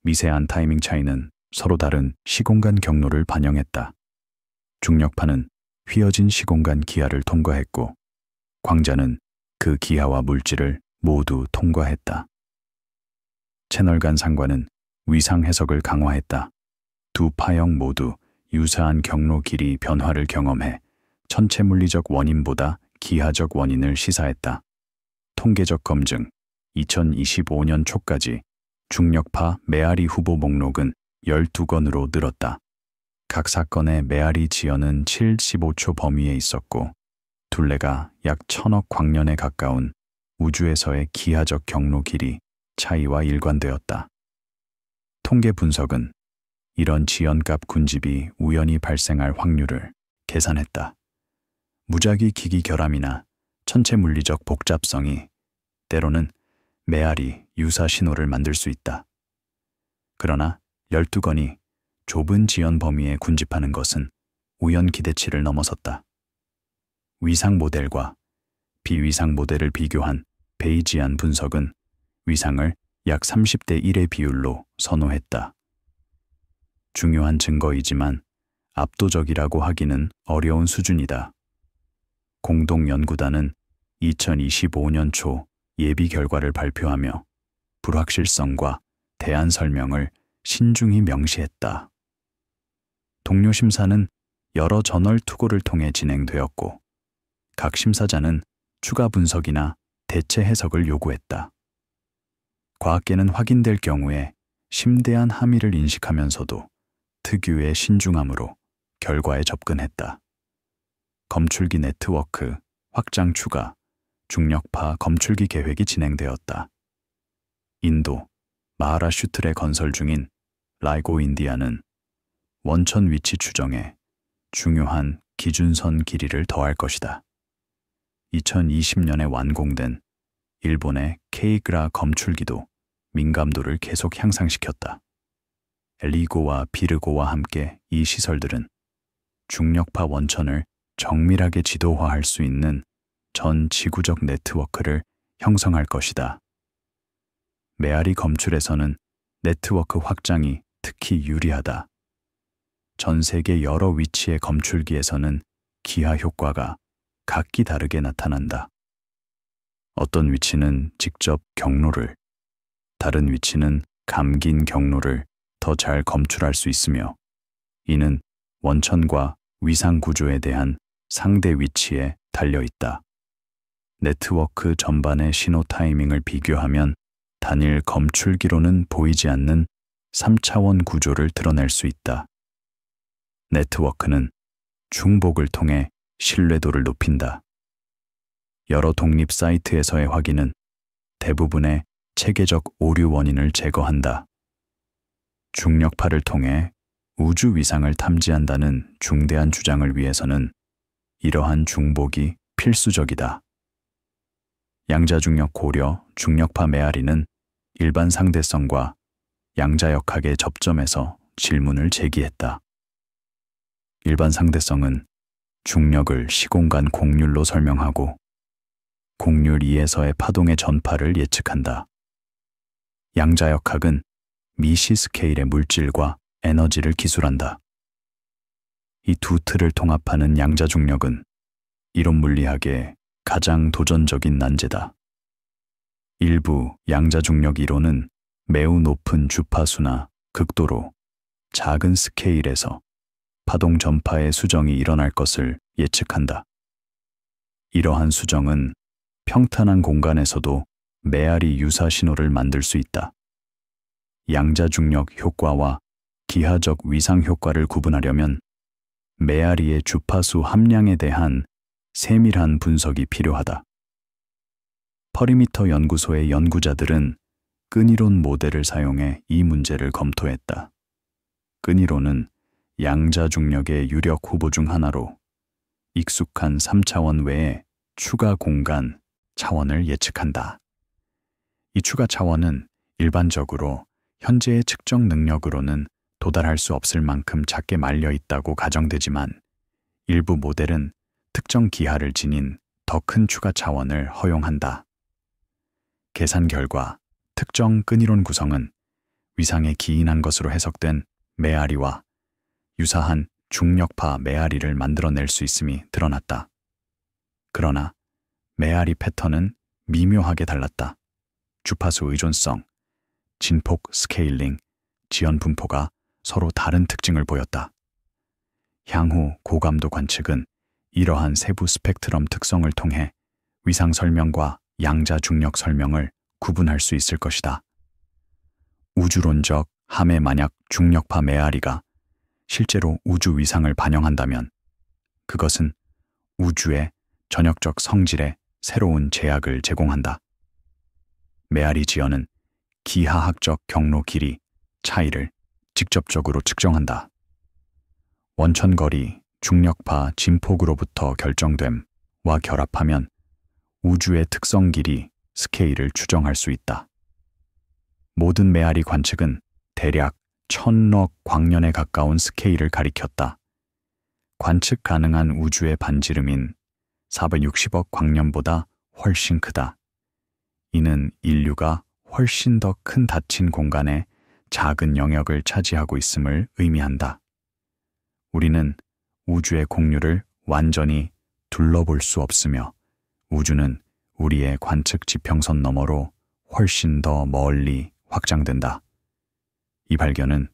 Speaker 1: 미세한 타이밍 차이는 서로 다른 시공간 경로를 반영했다. 중력파는 휘어진 시공간 기하를 통과했고 광자는 그 기하와 물질을 모두 통과했다. 채널 간 상관은 위상 해석을 강화했다. 두 파형 모두 유사한 경로 길이 변화를 경험해 천체 물리적 원인보다 기하적 원인을 시사했다. 통계적 검증 2025년 초까지 중력파 메아리 후보 목록은 12건으로 늘었다. 각 사건의 메아리 지연은 75초 범위에 있었고 둘레가 약 1000억 광년에 가까운 우주에서의 기하적 경로 길이 차이와 일관되었다. 통계 분석은 이런 지연값 군집이 우연히 발생할 확률을 계산했다. 무작위 기기 결함이나 천체 물리적 복잡성이 때로는 메아리 유사 신호를 만들 수 있다. 그러나 12건이 좁은 지연 범위에 군집하는 것은 우연 기대치를 넘어섰다. 위상 모델과 비위상 모델을 비교한 베이지안 분석은 위상을 약 30대 1의 비율로 선호했다. 중요한 증거이지만 압도적이라고 하기는 어려운 수준이다. 공동연구단은 2025년 초 예비 결과를 발표하며 불확실성과 대안 설명을 신중히 명시했다. 동료 심사는 여러 저널 투고를 통해 진행되었고 각 심사자는 추가 분석이나 대체 해석을 요구했다. 과학계는 확인될 경우에 심대한 함의를 인식하면서도 특유의 신중함으로 결과에 접근했다. 검출기 네트워크 확장 추가 중력파 검출기 계획이 진행되었다. 인도 마하라슈트레 건설 중인 라이고 인디아는 원천 위치 추정에 중요한 기준선 길이를 더할 것이다. 2020년에 완공된 일본의 케이그라 검출기도 민감도를 계속 향상시켰다. 리고와 비르고와 함께 이 시설들은 중력파 원천을 정밀하게 지도화할 수 있는 전 지구적 네트워크를 형성할 것이다. 메아리 검출에서는 네트워크 확장이 특히 유리하다. 전 세계 여러 위치의 검출기에서는 기하 효과가 각기 다르게 나타난다. 어떤 위치는 직접 경로를, 다른 위치는 감긴 경로를 더 잘 검출할 수 있으며 이는 원천과 위상 구조에 대한 상대 위치에 달려 있다. 네트워크 전반의 신호 타이밍을 비교하면 단일 검출기로는 보이지 않는 3차원 구조를 드러낼 수 있다. 네트워크는 중복을 통해 신뢰도를 높인다. 여러 독립 사이트에서의 확인은 대부분의 체계적 오류 원인을 제거한다. 중력파를 통해 우주 위상을 탐지한다는 중대한 주장을 위해서는 이러한 중복이 필수적이다. 양자중력 고려 중력파 메아리는 일반 상대성과 양자역학의 접점에서 질문을 제기했다. 일반 상대성은 중력을 시공간 곡률로 설명하고 곡률 2에서의 파동의 전파를 예측한다. 양자역학은 미시 스케일의 물질과 에너지를 기술한다. 이 두 틀을 통합하는 양자중력은 이론 물리학의 가장 도전적인 난제다. 일부 양자중력 이론은 매우 높은 주파수나 극도로 작은 스케일에서 파동 전파의 수정이 일어날 것을 예측한다. 이러한 수정은 평탄한 공간에서도 메아리 유사 신호를 만들 수 있다. 양자중력 효과와 기하적 위상 효과를 구분하려면 메아리의 주파수 함량에 대한 세밀한 분석이 필요하다. 퍼리미터 연구소의 연구자들은 끈이론 모델을 사용해 이 문제를 검토했다. 끈이론은 양자중력의 유력 후보 중 하나로 익숙한 3차원 외에 추가 공간 차원을 예측한다. 이 추가 차원은 일반적으로 현재의 측정 능력으로는 도달할 수 없을 만큼 작게 말려 있다고 가정되지만 일부 모델은 특정 기하를 지닌 더 큰 추가 차원을 허용한다. 계산 결과 특정 끈이론 구성은 위상에 기인한 것으로 해석된 메아리와 유사한 중력파 메아리를 만들어낼 수 있음이 드러났다. 그러나 메아리 패턴은 미묘하게 달랐다. 주파수 의존성, 진폭 스케일링, 지연 분포가 서로 다른 특징을 보였다. 향후 고감도 관측은 이러한 세부 스펙트럼 특성을 통해 위상 설명과 양자 중력 설명을 구분할 수 있을 것이다. 우주론적 함의 만약 중력파 메아리가 실제로 우주 위상을 반영한다면 그것은 우주의 전역적 성질에 새로운 제약을 제공한다. 메아리 지연은 기하학적 경로 길이 차이를 직접적으로 측정한다. 원천거리 중력파 진폭으로부터 결정됨과 결합하면 우주의 특성 길이 스케일을 추정할 수 있다. 모든 메아리 관측은 대략 1000억 광년에 가까운 스케일을 가리켰다. 관측 가능한 우주의 반지름인 460억 광년보다 훨씬 크다. 이는 인류가 훨씬 더 큰 닫힌 공간에 작은 영역을 차지하고 있음을 의미한다. 우리는 우주의 공류를 완전히 둘러볼 수 없으며 우주는 우리의 관측 지평선 너머로 훨씬 더 멀리 확장된다. 이 발견은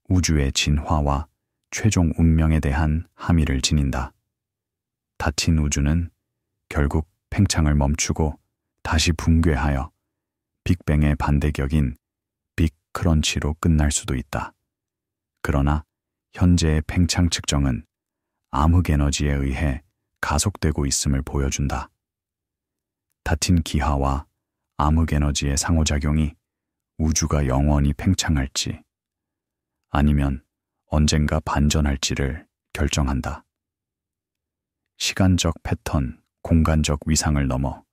Speaker 1: 우주의 진화와 최종 운명에 대한 함의를 지닌다. 닫힌 우주는 결국 팽창을 멈추고 다시 붕괴하여 빅뱅의 반대격인 빅 크런치로 끝날 수도 있다. 그러나 현재의 팽창 측정은 암흑에너지에 의해 가속되고 있음을 보여준다. 닫힌 기하와 암흑에너지의 상호작용이 우주가 영원히 팽창할지 아니면 언젠가 반전할지를 결정한다. 시간적 패턴, 공간적 위상을 넘어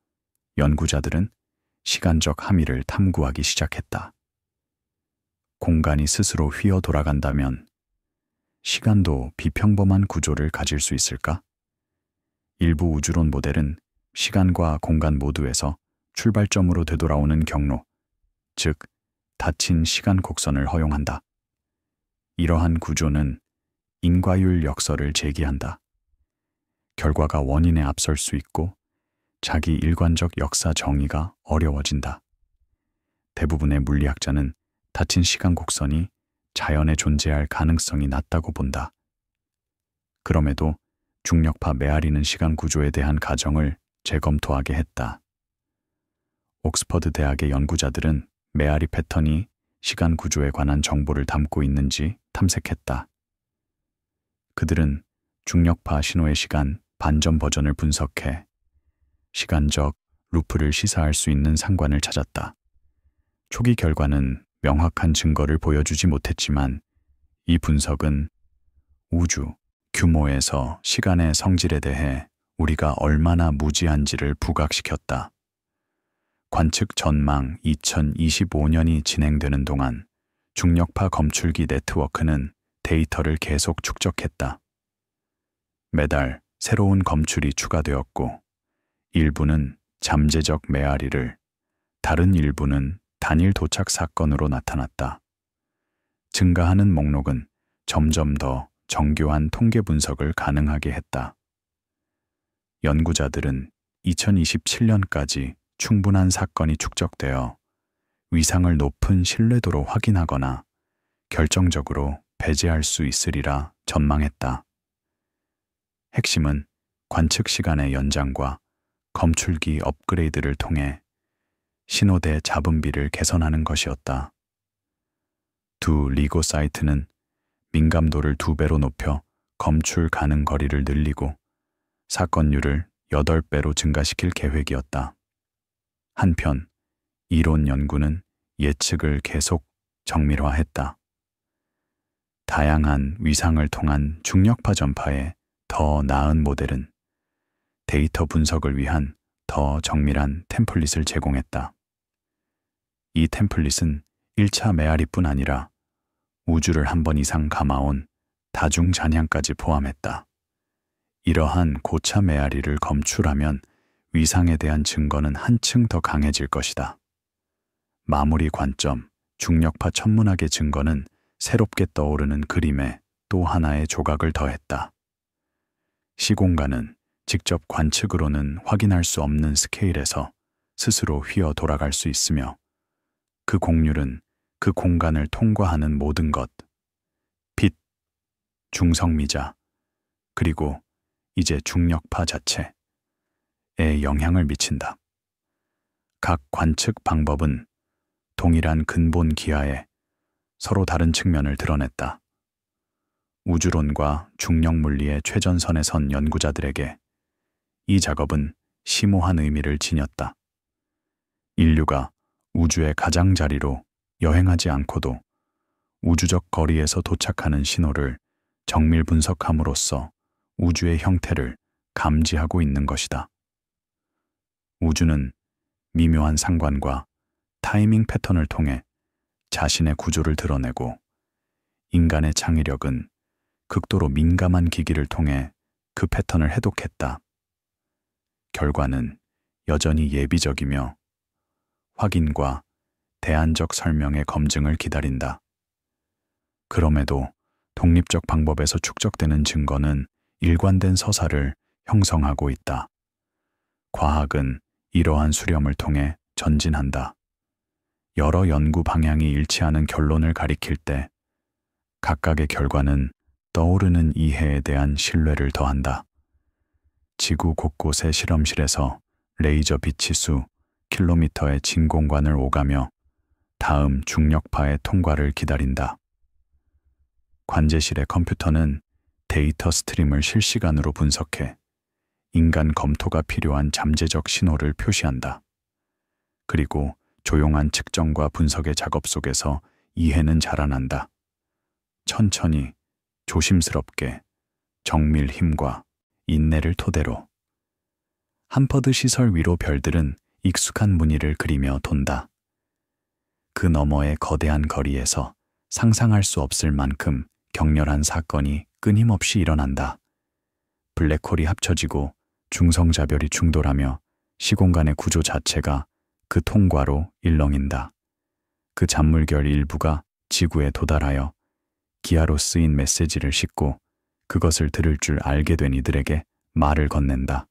Speaker 1: 연구자들은 시간적 함의를 탐구하기 시작했다. 공간이 스스로 휘어 돌아간다면 시간도 비평범한 구조를 가질 수 있을까? 일부 우주론 모델은 시간과 공간 모두에서 출발점으로 되돌아오는 경로, 즉 닫힌 시간 곡선을 허용한다. 이러한 구조는 인과율 역설을 제기한다. 결과가 원인에 앞설 수 있고 자기 일관적 역사 정의가 어려워진다. 대부분의 물리학자는 닫힌 시간 곡선이 자연에 존재할 가능성이 낮다고 본다. 그럼에도 중력파 메아리는 시간 구조에 대한 가정을 재검토하게 했다. 옥스퍼드 대학의 연구자들은 메아리 패턴이 시간 구조에 관한 정보를 담고 있는지 탐색했다. 그들은 중력파 신호의 시간 반전 버전을 분석해 시간적 루프를 시사할 수 있는 상관을 찾았다. 초기 결과는 명확한 증거를 보여주지 못했지만 이 분석은 우주 규모에서 시간의 성질에 대해 우리가 얼마나 무지한지를 부각시켰다. 관측 전망 2025년이 진행되는 동안 중력파 검출기 네트워크는 데이터를 계속 축적했다. 매달 새로운 검출이 추가되었고 일부는 잠재적 메아리를, 다른 일부는 단일 도착 사건으로 나타났다. 증가하는 목록은 점점 더 정교한 통계 분석을 가능하게 했다. 연구자들은 2027년까지 충분한 사건이 축적되어 위상을 높은 신뢰도로 확인하거나 결정적으로 배제할 수 있으리라 전망했다. 핵심은 관측 시간의 연장과 검출기 업그레이드를 통해 신호대 잡음비를 개선하는 것이었다. 두 리고 사이트는 민감도를 2배로 높여 검출 가능 거리를 늘리고 사건율을 8배로 증가시킬 계획이었다. 한편 이론 연구는 예측을 계속 정밀화했다. 다양한 위상을 통한 중력파 전파의 더 나은 모델은 데이터 분석을 위한 더 정밀한 템플릿을 제공했다. 이 템플릿은 1차 메아리뿐 아니라 우주를 한 번 이상 감아온 다중 잔향까지 포함했다. 이러한 고차 메아리를 검출하면 위상에 대한 증거는 한층 더 강해질 것이다. 마무리 관점, 중력파 천문학의 증거는 새롭게 떠오르는 그림에 또 하나의 조각을 더했다. 시공간은 직접 관측으로는 확인할 수 없는 스케일에서 스스로 휘어 돌아갈 수 있으며 그 곡률은 그 공간을 통과하는 모든 것, 빛, 중성미자, 그리고 이제 중력파 자체에 영향을 미친다. 각 관측 방법은 동일한 근본 기하에 서로 다른 측면을 드러냈다. 우주론과 중력물리의 최전선에 선 연구자들에게 이 작업은 심오한 의미를 지녔다. 인류가 우주의 가장자리로 여행하지 않고도 우주적 거리에서 도착하는 신호를 정밀 분석함으로써 우주의 형태를 감지하고 있는 것이다. 우주는 미묘한 상관과 타이밍 패턴을 통해 자신의 구조를 드러내고 인간의 창의력은 극도로 민감한 기기를 통해 그 패턴을 해독했다. 결과는 여전히 예비적이며 확인과 대안적 설명의 검증을 기다린다. 그럼에도 독립적 방법에서 축적되는 증거는 일관된 서사를 형성하고 있다. 과학은 이러한 수렴을 통해 전진한다. 여러 연구 방향이 일치하는 결론을 가리킬 때 각각의 결과는 떠오르는 이해에 대한 신뢰를 더한다. 지구 곳곳의 실험실에서 레이저 빛이 수 킬로미터의 진공관을 오가며 다음 중력파의 통과를 기다린다. 관제실의 컴퓨터는 데이터 스트림을 실시간으로 분석해 인간 검토가 필요한 잠재적 신호를 표시한다. 그리고 조용한 측정과 분석의 작업 속에서 이해는 자라난다. 천천히, 조심스럽게, 정밀 힘과 인내를 토대로. 함퍼드 시설 위로 별들은 익숙한 무늬를 그리며 돈다. 그 너머의 거대한 거리에서 상상할 수 없을 만큼 격렬한 사건이 끊임없이 일어난다. 블랙홀이 합쳐지고 중성자별이 충돌하며 시공간의 구조 자체가 그 통과로 일렁인다. 그 잔물결 일부가 지구에 도달하여 기하로 쓰인 메시지를 싣고 그것을 들을 줄 알게 된 이들에게 말을 건넨다.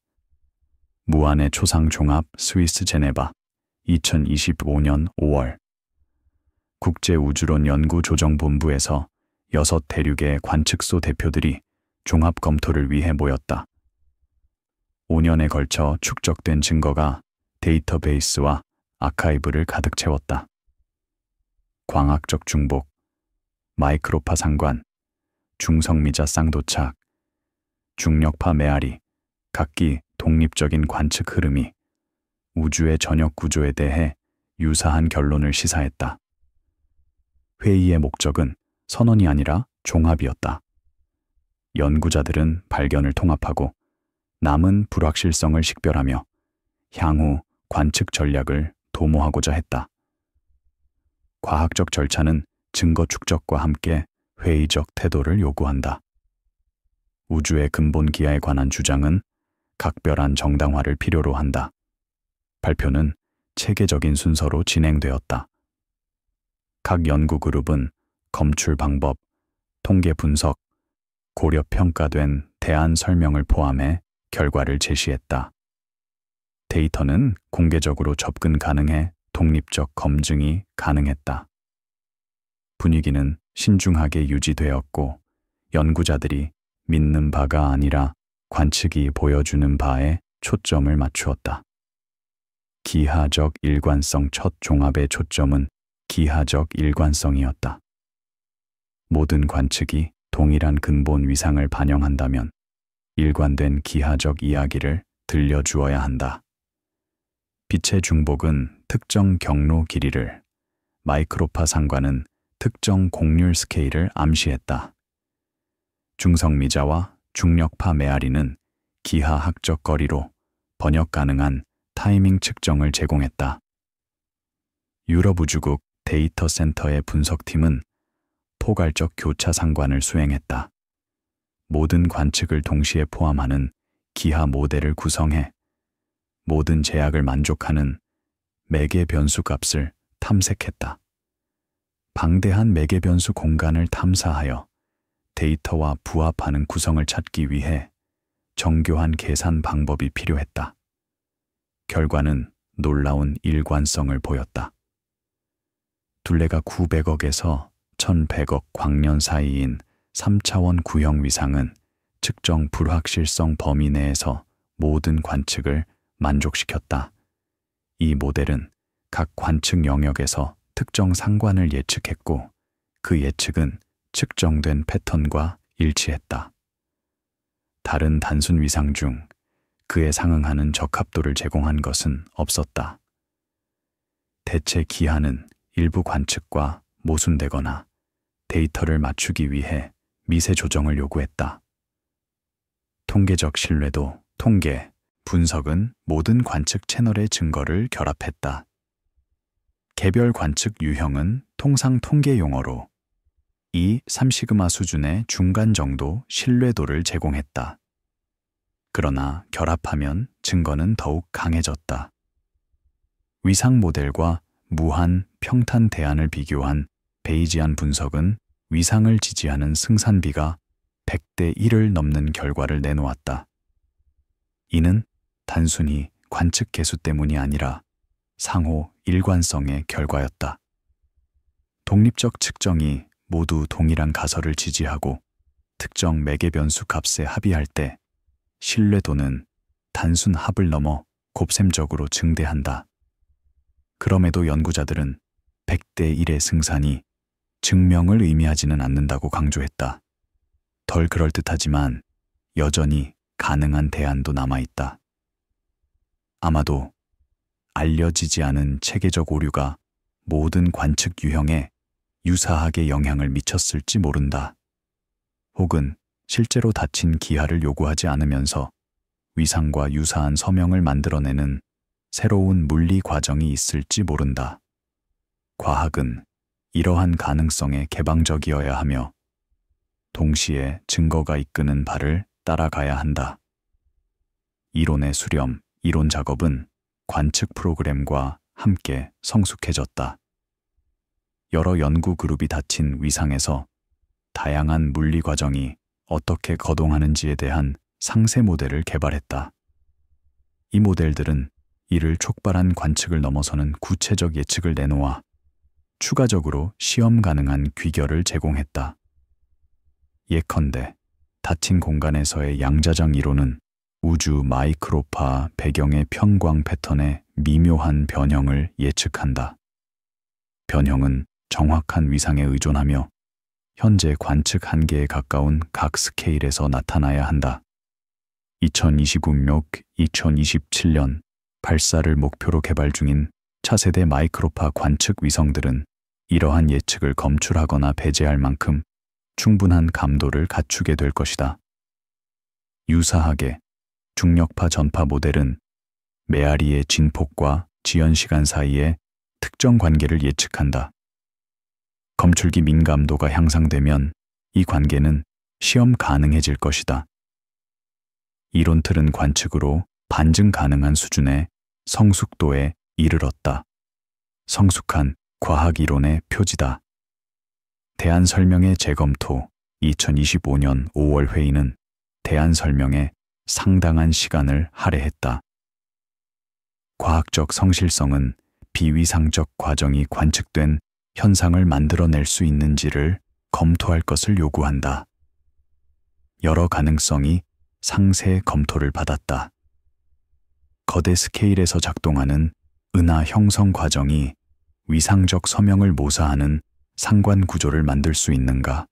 Speaker 1: 무한의 초상 종합 스위스 제네바 2025년 5월 국제우주론 연구조정본부에서 6대륙의 관측소 대표들이 종합 검토를 위해 모였다. 5년에 걸쳐 축적된 증거가 데이터베이스와 아카이브를 가득 채웠다. 광학적 중복, 마이크로파 상관, 중성미자 쌍도착, 중력파 메아리, 각기 독립적인 관측 흐름이 우주의 전역 구조에 대해 유사한 결론을 시사했다. 회의의 목적은 선언이 아니라 종합이었다. 연구자들은 발견을 통합하고 남은 불확실성을 식별하며 향후 관측 전략을 도모하고자 했다. 과학적 절차는 증거 축적과 함께 회의적 태도를 요구한다. 우주의 근본 기하에 관한 주장은 각별한 정당화를 필요로 한다. 발표는 체계적인 순서로 진행되었다. 각 연구 그룹은 검출 방법, 통계 분석, 고려 평가된 대안 설명을 포함해 결과를 제시했다. 데이터는 공개적으로 접근 가능해 독립적 검증이 가능했다. 분위기는 신중하게 유지되었고 연구자들이 믿는 바가 아니라 관측이 보여주는 바에 초점을 맞추었다. 기하적 일관성 첫 종합의 초점은 기하적 일관성이었다. 모든 관측이 동일한 근본 위상을 반영한다면 일관된 기하적 이야기를 들려주어야 한다. 빛의 중복은 특정 경로 길이를, 마이크로파 상관은 특정 곡률 스케일을 암시했다. 중성미자와 중력파 메아리는 기하학적 거리로 번역 가능한 타이밍 측정을 제공했다. 유럽 우주국 데이터 센터의 분석팀은 포괄적 교차 상관을 수행했다. 모든 관측을 동시에 포함하는 기하 모델을 구성해 모든 제약을 만족하는 매개 변수 값을 탐색했다. 방대한 매개 변수 공간을 탐사하여 데이터와 부합하는 구성을 찾기 위해 정교한 계산 방법이 필요했다. 결과는 놀라운 일관성을 보였다. 둘레가 900억에서 1100억 광년 사이인 3차원 구형 위상은 측정 불확실성 범위 내에서 모든 관측을 만족시켰다. 이 모델은 각 관측 영역에서 특정 상관을 예측했고 그 예측은 측정된 패턴과 일치했다. 다른 단순 위상 중 그에 상응하는 적합도를 제공한 것은 없었다. 대체 기하는 일부 관측과 모순되거나 데이터를 맞추기 위해 미세 조정을 요구했다. 통계적 신뢰도, 통계, 분석은 모든 관측 채널의 증거를 결합했다. 개별 관측 유형은 통상 통계 용어로 2, 3시그마 수준의 중간 정도 신뢰도를 제공했다. 그러나 결합하면 증거는 더욱 강해졌다. 위상 모델과 무한 평탄 대안을 비교한 베이지안 분석은 위상을 지지하는 승산비가 100대 1을 넘는 결과를 내놓았다. 이는 단순히 관측 개수 때문이 아니라 상호 일관성의 결과였다. 독립적 측정이 모두 동일한 가설을 지지하고 특정 매개 변수 값에 합의할 때 신뢰도는 단순 합을 넘어 곱셈적으로 증대한다. 그럼에도 연구자들은 100대 1의 승산이 증명을 의미하지는 않는다고 강조했다. 덜 그럴듯하지만 여전히 가능한 대안도 남아있다. 아마도 알려지지 않은 체계적 오류가 모든 관측 유형에 유사하게 영향을 미쳤을지 모른다. 혹은 실제로 닫힌 기하를 요구하지 않으면서 위상과 유사한 서명을 만들어내는 새로운 물리 과정이 있을지 모른다. 과학은 이러한 가능성에 개방적이어야 하며 동시에 증거가 이끄는 발을 따라가야 한다. 이론의 수렴, 이론 작업은 관측 프로그램과 함께 성숙해졌다. 여러 연구 그룹이 닫힌 위상에서 다양한 물리 과정이 어떻게 거동하는지에 대한 상세 모델을 개발했다. 이 모델들은 이를 촉발한 관측을 넘어서는 구체적 예측을 내놓아 추가적으로 시험 가능한 귀결을 제공했다. 예컨대 닫힌 공간에서의 양자장 이론은 우주 마이크로파 배경의 편광 패턴의 미묘한 변형을 예측한다. 변형은 정확한 위상에 의존하며 현재 관측 한계에 가까운 각 스케일에서 나타나야 한다. 2026, 2027년 발사를 목표로 개발 중인 차세대 마이크로파 관측 위성들은 이러한 예측을 검출하거나 배제할 만큼 충분한 감도를 갖추게 될 것이다. 유사하게 중력파 전파 모델은 메아리의 진폭과 지연시간 사이의 특정 관계를 예측한다. 검출기 민감도가 향상되면 이 관계는 시험 가능해질 것이다. 이론 틀은 관측으로 반증 가능한 수준의 성숙도에 이르렀다. 성숙한 과학 이론의 표지다. 대안 설명의 재검토 2025년 5월 회의는 대안 설명에 상당한 시간을 할애했다. 과학적 성실성은 비위상적 과정이 관측된 현상을 만들어낼 수 있는지를 검토할 것을 요구한다. 여러 가능성이 상세 검토를 받았다. 거대 스케일에서 작동하는 은하 형성 과정이 위상적 서명을 모사하는 상관 구조를 만들 수 있는가?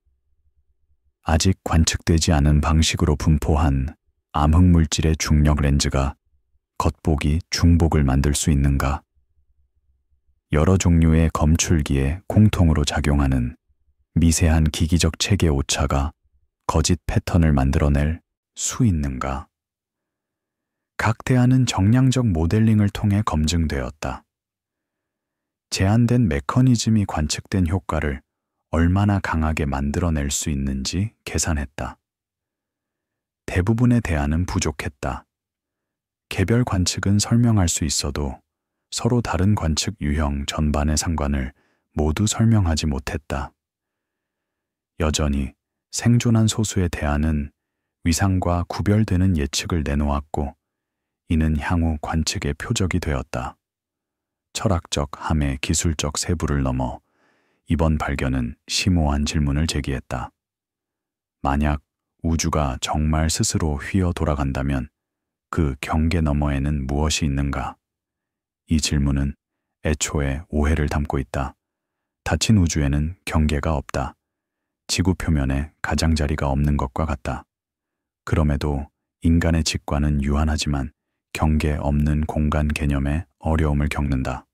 Speaker 1: 아직 관측되지 않은 방식으로 분포한 암흑물질의 중력 렌즈가 겉보기 중복을 만들 수 있는가? 여러 종류의 검출기에 공통으로 작용하는 미세한 기기적 체계 오차가 거짓 패턴을 만들어낼 수 있는가? 각 대안은 정량적 모델링을 통해 검증되었다. 제한된 메커니즘이 관측된 효과를 얼마나 강하게 만들어낼 수 있는지 계산했다. 대부분의 대안은 부족했다. 개별 관측은 설명할 수 있어도 서로 다른 관측 유형 전반의 상관을 모두 설명하지 못했다. 여전히 생존한 소수의 대안은 위상과 구별되는 예측을 내놓았고, 이는 향후 관측의 표적이 되었다. 철학적 함의 기술적 세부를 넘어 이번 발견은 심오한 질문을 제기했다. 만약 우주가 정말 스스로 휘어 돌아간다면 그 경계 너머에는 무엇이 있는가? 이 질문은 애초에 오해를 담고 있다. 닫힌 우주에는 경계가 없다. 지구 표면에 가장자리가 없는 것과 같다. 그럼에도 인간의 직관은 유한하지만 경계 없는 공간 개념에 어려움을 겪는다.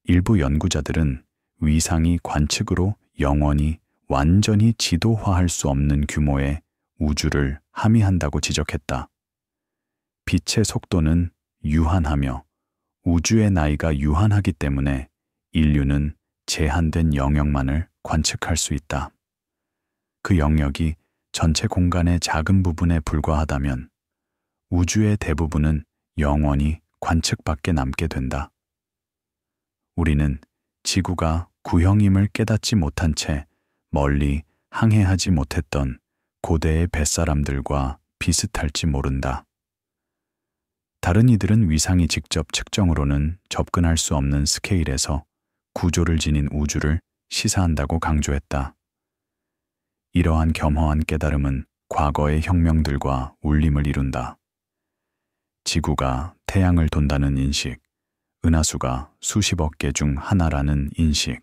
Speaker 1: 일부 연구자들은 위상이 관측으로 영원히 완전히 지도화할 수 없는 규모의 우주를 함의한다고 지적했다. 빛의 속도는 유한하며 우주의 나이가 유한하기 때문에 인류는 제한된 영역만을 관측할 수 있다. 그 영역이 전체 공간의 작은 부분에 불과하다면 우주의 대부분은 영원히 관측 밖에 남게 된다. 우리는 지구가 구형임을 깨닫지 못한 채 멀리 항해하지 못했던 고대의 뱃사람들과 비슷할지 모른다. 다른 이들은 위상이 직접 측정으로는 접근할 수 없는 스케일에서 구조를 지닌 우주를 시사한다고 강조했다. 이러한 겸허한 깨달음은 과거의 혁명들과 울림을 이룬다. 지구가 태양을 돈다는 인식, 은하수가 수십억 개 중 하나라는 인식,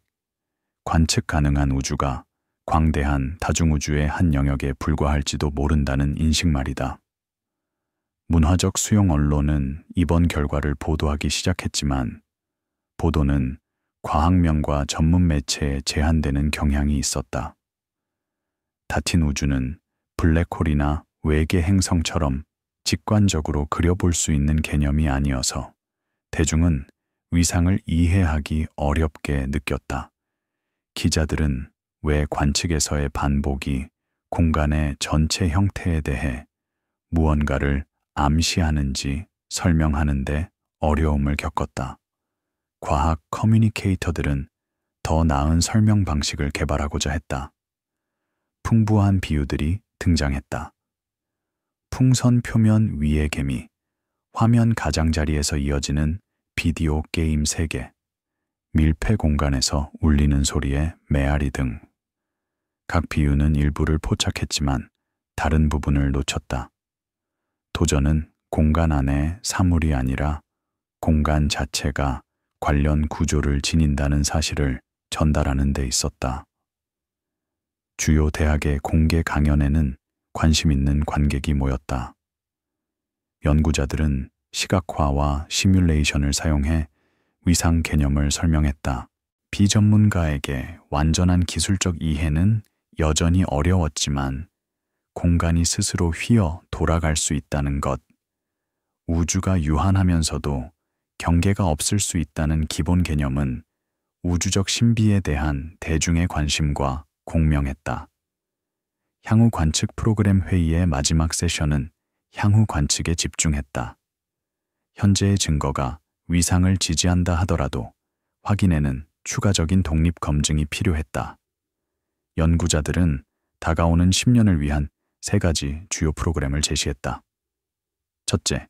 Speaker 1: 관측 가능한 우주가 광대한 다중우주의 한 영역에 불과할지도 모른다는 인식 말이다. 문화적 수용 언론은 이번 결과를 보도하기 시작했지만 보도는 과학면과 전문 매체에 제한되는 경향이 있었다. 닫힌 우주는 블랙홀이나 외계 행성처럼 직관적으로 그려볼 수 있는 개념이 아니어서 대중은 위상을 이해하기 어렵게 느꼈다. 기자들은 왜 관측에서의 반복이 공간의 전체 형태에 대해 무언가를 암시하는지 설명하는데 어려움을 겪었다. 과학 커뮤니케이터들은 더 나은 설명 방식을 개발하고자 했다. 풍부한 비유들이 등장했다. 풍선 표면 위의 개미, 화면 가장자리에서 이어지는 비디오 게임 세계, 밀폐 공간에서 울리는 소리의 메아리 등. 각 비유는 일부를 포착했지만 다른 부분을 놓쳤다. 도전은 공간 안의 사물이 아니라 공간 자체가 관련 구조를 지닌다는 사실을 전달하는 데 있었다. 주요 대학의 공개 강연에는 관심 있는 관객이 모였다. 연구자들은 시각화와 시뮬레이션을 사용해 위상 개념을 설명했다. 비전문가에게 완전한 기술적 이해는 여전히 어려웠지만 공간이 스스로 휘어 돌아갈 수 있다는 것, 우주가 유한하면서도 경계가 없을 수 있다는 기본 개념은 우주적 신비에 대한 대중의 관심과 공명했다. 향후 관측 프로그램 회의의 마지막 세션은 향후 관측에 집중했다. 현재의 증거가 위상을 지지한다 하더라도 확인에는 추가적인 독립 검증이 필요했다. 연구자들은 다가오는 10년을 위한 3가지 주요 프로그램을 제시했다. 첫째,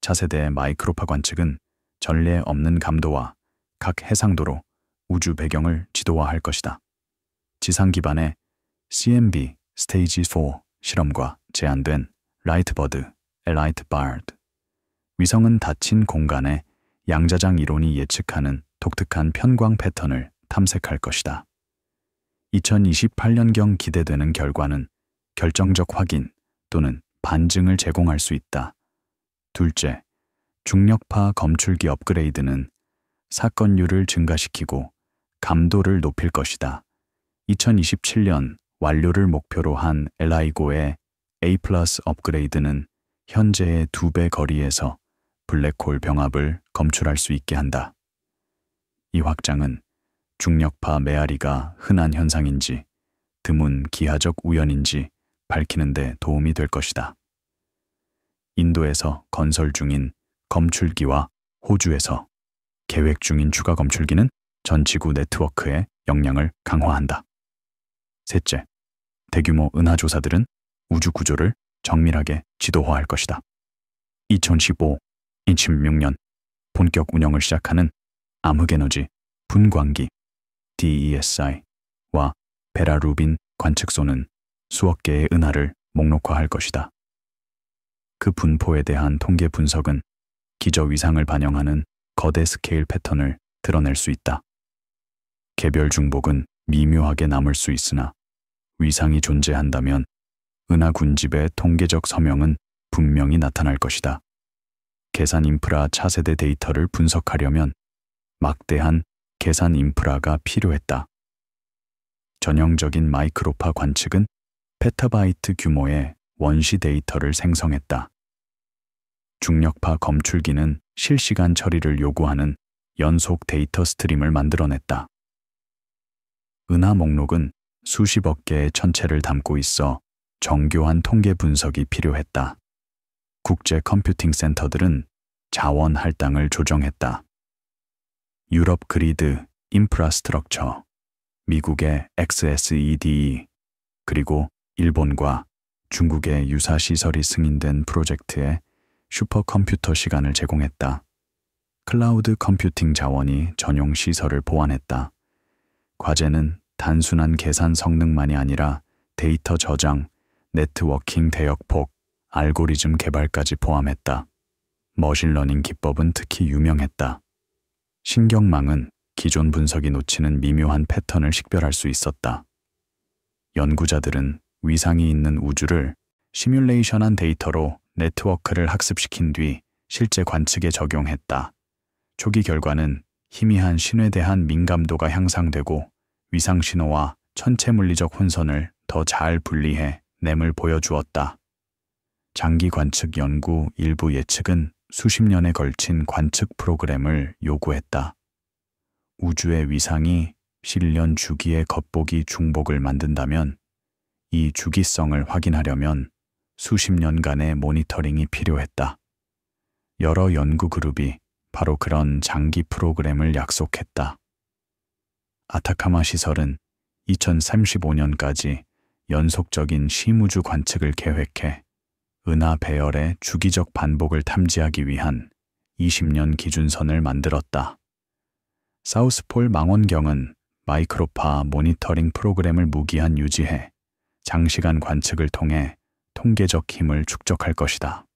Speaker 1: 차세대 마이크로파 관측은 전례 없는 감도와 각 해상도로 우주 배경을 지도화할 것이다. 지상 기반의 CMB 스테이지 4 실험과 제안된 라이트버드, 라이트바드. 위성은 닫힌 공간에 양자장 이론이 예측하는 독특한 편광 패턴을 탐색할 것이다. 2028년경 기대되는 결과는 결정적 확인 또는 반증을 제공할 수 있다. 둘째, 중력파 검출기 업그레이드는 사건율을 증가시키고 감도를 높일 것이다. 2027년 완료를 목표로 한 LIGO의 A+ 업그레이드는 현재의 2배 거리에서 블랙홀 병합을 검출할 수 있게 한다. 이 확장은 중력파 메아리가 흔한 현상인지 드문 기하적 우연인지 밝히는 데 도움이 될 것이다. 인도에서 건설 중인 검출기와 호주에서 계획 중인 추가 검출기는 전 지구 네트워크의 역량을 강화한다. 셋째, 대규모 은하 조사들은 우주 구조를 정밀하게 지도화할 것이다. 2015-2016년 본격 운영을 시작하는 암흑에너지 분광기 DESI와 베라 루빈 관측소는 수억 개의 은하를 목록화할 것이다. 그 분포에 대한 통계 분석은 기저 위상을 반영하는 거대 스케일 패턴을 드러낼 수 있다. 개별 중복은 미묘하게 남을 수 있으나 위상이 존재한다면 은하 군집의 통계적 서명은 분명히 나타날 것이다. 계산 인프라 차세대 데이터를 분석하려면 막대한 계산 인프라가 필요했다. 전형적인 마이크로파 관측은 페타바이트 규모의 원시 데이터를 생성했다. 중력파 검출기는 실시간 처리를 요구하는 연속 데이터 스트림을 만들어냈다. 은하 목록은 수십억 개의 천체를 담고 있어 정교한 통계 분석이 필요했다. 국제 컴퓨팅 센터들은 자원 할당을 조정했다. 유럽 그리드 인프라스트럭처, 미국의 XSEDE, 그리고 일본과 중국의 유사 시설이 승인된 프로젝트에 슈퍼컴퓨터 시간을 제공했다. 클라우드 컴퓨팅 자원이 전용 시설을 보완했다. 과제는 단순한 계산 성능만이 아니라 데이터 저장, 네트워킹 대역폭, 알고리즘 개발까지 포함했다. 머신러닝 기법은 특히 유명했다. 신경망은 기존 분석이 놓치는 미묘한 패턴을 식별할 수 있었다. 연구자들은 위상이 있는 우주를 시뮬레이션한 데이터로 네트워크를 학습시킨 뒤 실제 관측에 적용했다. 초기 결과는 희미한 신호에 대한 민감도가 향상되고 위상 신호와 천체 물리적 혼선을 더 잘 분리해 nem을 보여주었다. 장기 관측 연구 일부 예측은 수십 년에 걸친 관측 프로그램을 요구했다. 우주의 위상이 실년 주기의 겉보기 중복을 만든다면 이 주기성을 확인하려면 수십 년간의 모니터링이 필요했다. 여러 연구 그룹이 바로 그런 장기 프로그램을 약속했다. 아타카마 시설은 2035년까지 연속적인 심우주 관측을 계획해 은하 배열의 주기적 반복을 탐지하기 위한 20년 기준선을 만들었다. 사우스폴 망원경은 마이크로파 모니터링 프로그램을 무기한 유지해 장시간 관측을 통해 통계적 힘을 축적할 것이다.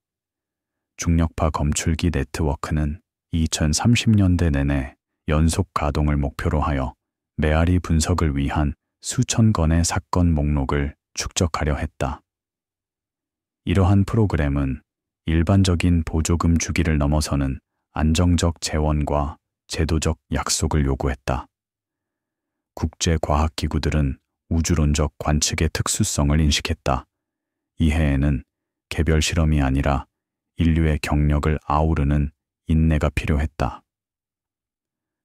Speaker 1: 중력파 검출기 네트워크는 2030년대 내내 연속 가동을 목표로 하여 메아리 분석을 위한 수천 건의 사건 목록을 축적하려 했다. 이러한 프로그램은 일반적인 보조금 주기를 넘어서는 안정적 재원과 제도적 약속을 요구했다. 국제과학기구들은 우주론적 관측의 특수성을 인식했다. 이 해에는 개별 실험이 아니라 인류의 경력을 아우르는 인내가 필요했다.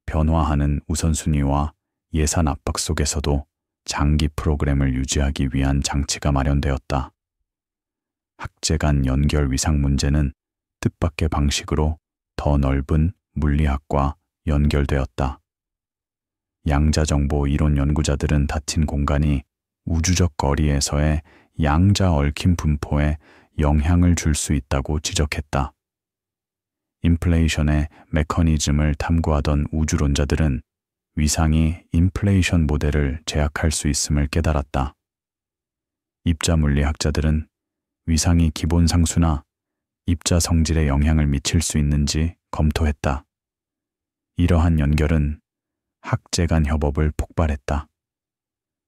Speaker 1: 변화하는 우선순위와 예산 압박 속에서도 장기 프로그램을 유지하기 위한 장치가 마련되었다. 학제 간 연결 위상 문제는 뜻밖의 방식으로 더 넓은 물리학과 연결되었다. 양자정보 이론 연구자들은 닫힌 공간이 우주적 거리에서의 양자 얽힘 분포에 영향을 줄 수 있다고 지적했다. 인플레이션의 메커니즘을 탐구하던 우주론자들은 위상이 인플레이션 모델을 제약할 수 있음을 깨달았다. 입자 물리학자들은 위상이 기본 상수나 입자 성질에 영향을 미칠 수 있는지 검토했다. 이러한 연결은 학제 간 협업을 폭발했다.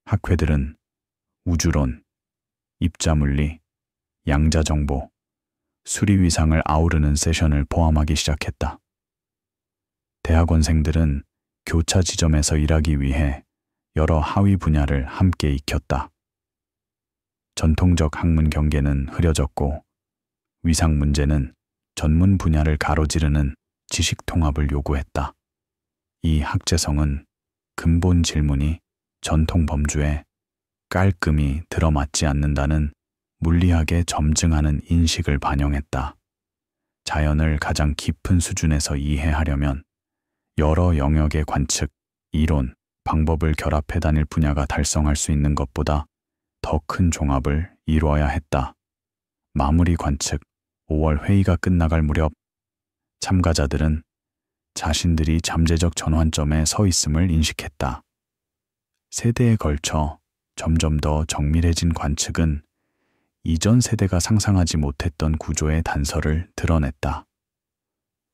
Speaker 1: 학회들은 우주론, 입자물리, 양자정보, 수리위상을 아우르는 세션을 포함하기 시작했다. 대학원생들은 교차 지점에서 일하기 위해 여러 하위 분야를 함께 익혔다. 전통적 학문 경계는 흐려졌고 위상 문제는 전문 분야를 가로지르는 지식 통합을 요구했다. 이 학제성은 근본 질문이 전통 범주에 깔끔히 들어맞지 않는다는 물리학에 점증하는 인식을 반영했다. 자연을 가장 깊은 수준에서 이해하려면 여러 영역의 관측, 이론, 방법을 결합해 다닐 분야가 달성할 수 있는 것보다 더 큰 종합을 이루어야 했다. 마무리 관측 5월 회의가 끝나갈 무렵 참가자들은 자신들이 잠재적 전환점에 서 있음을 인식했다. 세대에 걸쳐 점점 더 정밀해진 관측은 이전 세대가 상상하지 못했던 구조의 단서를 드러냈다.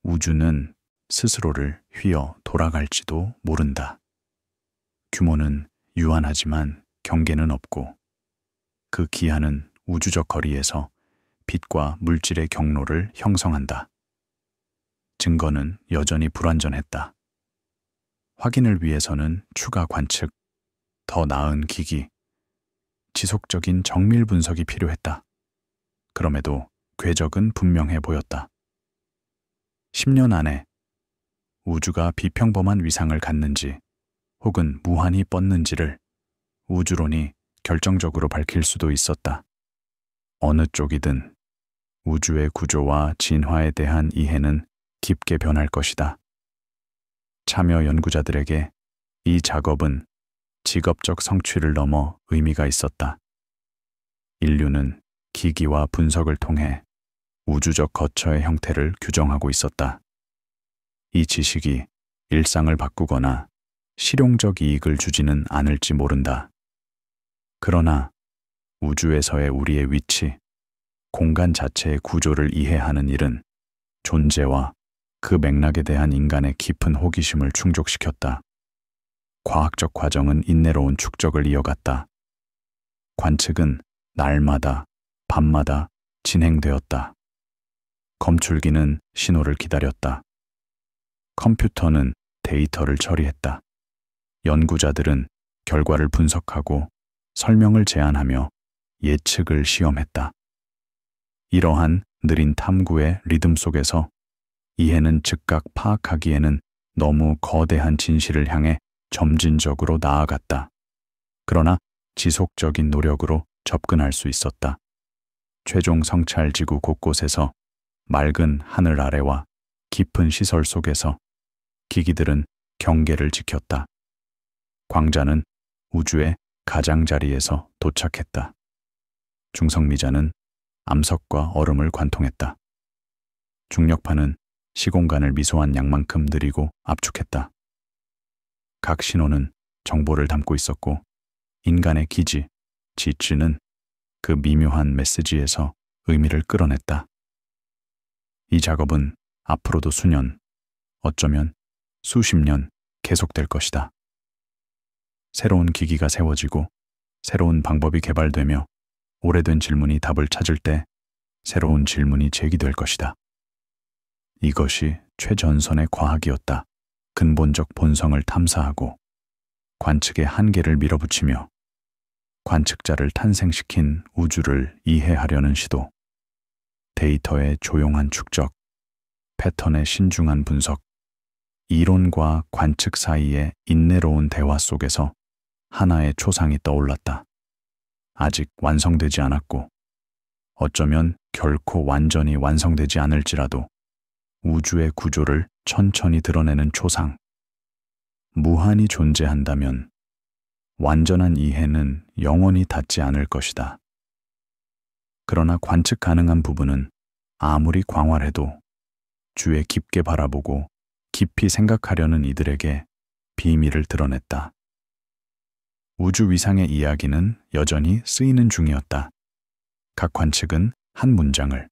Speaker 1: 우주는 스스로를 휘어 돌아갈지도 모른다. 규모는 유한하지만 경계는 없고 그 기한은 우주적 거리에서 빛과 물질의 경로를 형성한다. 증거는 여전히 불완전했다. 확인을 위해서는 추가 관측, 더 나은 기기, 지속적인 정밀 분석이 필요했다. 그럼에도 궤적은 분명해 보였다. 10년 안에 우주가 비평범한 위상을 갖는지 혹은 무한히 뻗는지를 우주론이 결정적으로 밝힐 수도 있었다. 어느 쪽이든 우주의 구조와 진화에 대한 이해는 깊게 변할 것이다. 참여 연구자들에게 이 작업은 직업적 성취를 넘어 의미가 있었다. 인류는 기기와 분석을 통해 우주적 거처의 형태를 규정하고 있었다. 이 지식이 일상을 바꾸거나 실용적 이익을 주지는 않을지 모른다. 그러나 우주에서의 우리의 위치, 공간 자체의 구조를 이해하는 일은 존재와 그 맥락에 대한 인간의 깊은 호기심을 충족시켰다. 과학적 과정은 인내로운 축적을 이어갔다. 관측은 날마다, 밤마다 진행되었다. 검출기는 신호를 기다렸다. 컴퓨터는 데이터를 처리했다. 연구자들은 결과를 분석하고 설명을 제안하며 예측을 시험했다. 이러한 느린 탐구의 리듬 속에서 이해는 즉각 파악하기에는 너무 거대한 진실을 향해 점진적으로 나아갔다. 그러나 지속적인 노력으로 접근할 수 있었다. 최종 성찰 지구 곳곳에서 맑은 하늘 아래와 깊은 시설 속에서 기기들은 경계를 지켰다. 광자는 우주의 가장자리에서 도착했다. 중성미자는 암석과 얼음을 관통했다. 중력파는 시공간을 미소한 양만큼 느리고 압축했다. 각 신호는 정보를 담고 있었고 인간의 기지, 지치는 그 미묘한 메시지에서 의미를 끌어냈다. 이 작업은 앞으로도 수년, 어쩌면 수십 년 계속될 것이다. 새로운 기기가 세워지고 새로운 방법이 개발되며 오래된 질문이 답을 찾을 때 새로운 질문이 제기될 것이다. 이것이 최전선의 과학이었다. 근본적 본성을 탐사하고 관측의 한계를 밀어붙이며 관측자를 탄생시킨 우주를 이해하려는 시도. 데이터의 조용한 축적, 패턴의 신중한 분석, 이론과 관측 사이의 인내로운 대화 속에서 하나의 초상이 떠올랐다. 아직 완성되지 않았고 어쩌면 결코 완전히 완성되지 않을지라도 우주의 구조를 천천히 드러내는 초상. 무한히 존재한다면 완전한 이해는 영원히 닿지 않을 것이다. 그러나 관측 가능한 부분은 아무리 광활해도 주에 깊게 바라보고 깊이 생각하려는 이들에게 비밀을 드러냈다. 우주 위상의 이야기는 여전히 쓰이는 중이었다. 각 관측은 한 문장을,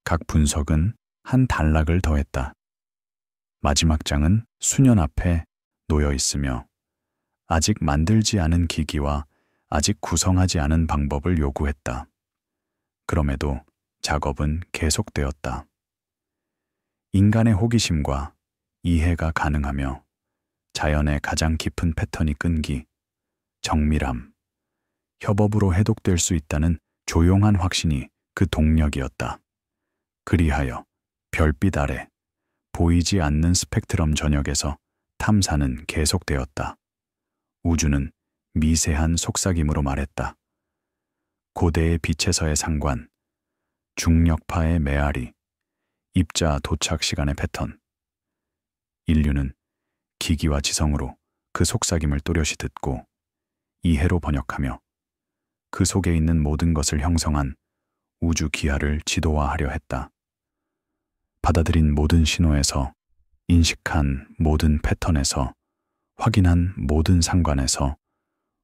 Speaker 1: 각 분석은 한 단락을 더했다. 마지막 장은 수년 앞에 놓여 있으며 아직 만들지 않은 기기와 아직 구성하지 않은 방법을 요구했다. 그럼에도 작업은 계속되었다. 인간의 호기심과 이해가 가능하며 자연의 가장 깊은 패턴이 끈기, 정밀함, 협업으로 해독될 수 있다는 조용한 확신이 그 동력이었다. 그리하여 별빛 아래 보이지 않는 스펙트럼 전역에서 탐사는 계속되었다. 우주는 미세한 속삭임으로 말했다. 고대의 빛에서의 상관, 중력파의 메아리, 입자 도착 시간의 패턴. 인류는 기기와 지성으로 그 속삭임을 또렷이 듣고 이해로 번역하며 그 속에 있는 모든 것을 형성한 우주 기하를 지도화하려 했다. 받아들인 모든 신호에서, 인식한 모든 패턴에서, 확인한 모든 상관에서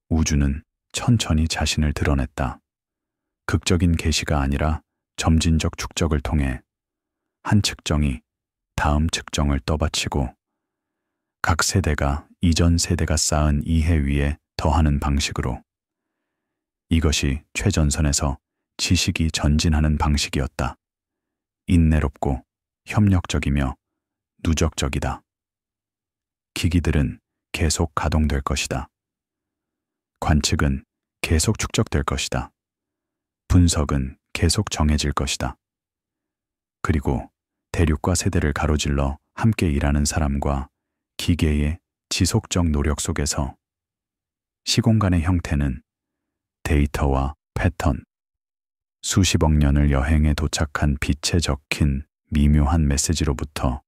Speaker 1: 우주는 천천히 자신을 드러냈다. 극적인 계시가 아니라 점진적 축적을 통해 한 측정이 다음 측정을 떠받치고 각 세대가 이전 세대가 쌓은 이해 위에 더하는 방식으로. 이것이 최전선에서 지식이 전진하는 방식이었다. 인내롭고 협력적이며 누적적이다. 기기들은 계속 가동될 것이다. 관측은 계속 축적될 것이다. 분석은 계속 정해질 것이다. 그리고 대륙과 세대를 가로질러 함께 일하는 사람과 기계의 지속적 노력 속에서 시공간의 형태는 데이터와 패턴, 수십억 년을 여행해 도착한 빛에 적힌 미묘한 메시지로부터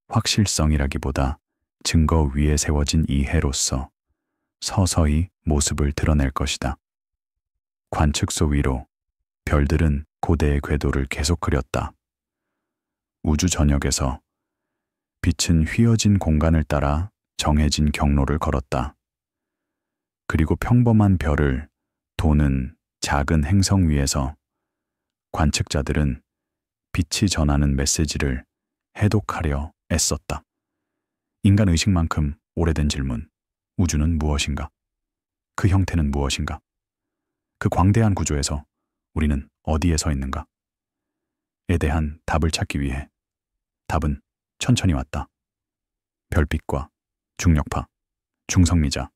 Speaker 1: 확실성이라기보다 증거 위에 세워진 이해로서 서서히 모습을 드러낼 것이다. 관측소 위로 별들은 고대의 궤도를 계속 그렸다. 우주 전역에서 빛은 휘어진 공간을 따라 정해진 경로를 걸었다. 그리고 평범한 별을 도는 작은 행성 위에서 관측자들은 빛이 전하는 메시지를 해독하려 애썼다. 인간 의식만큼 오래된 질문, 우주는 무엇인가? 그 형태는 무엇인가? 그 광대한 구조에서 우리는 어디에 서 있는가? 에 대한 답을 찾기 위해 답은 천천히 왔다. 별빛과 중력파, 중성미자,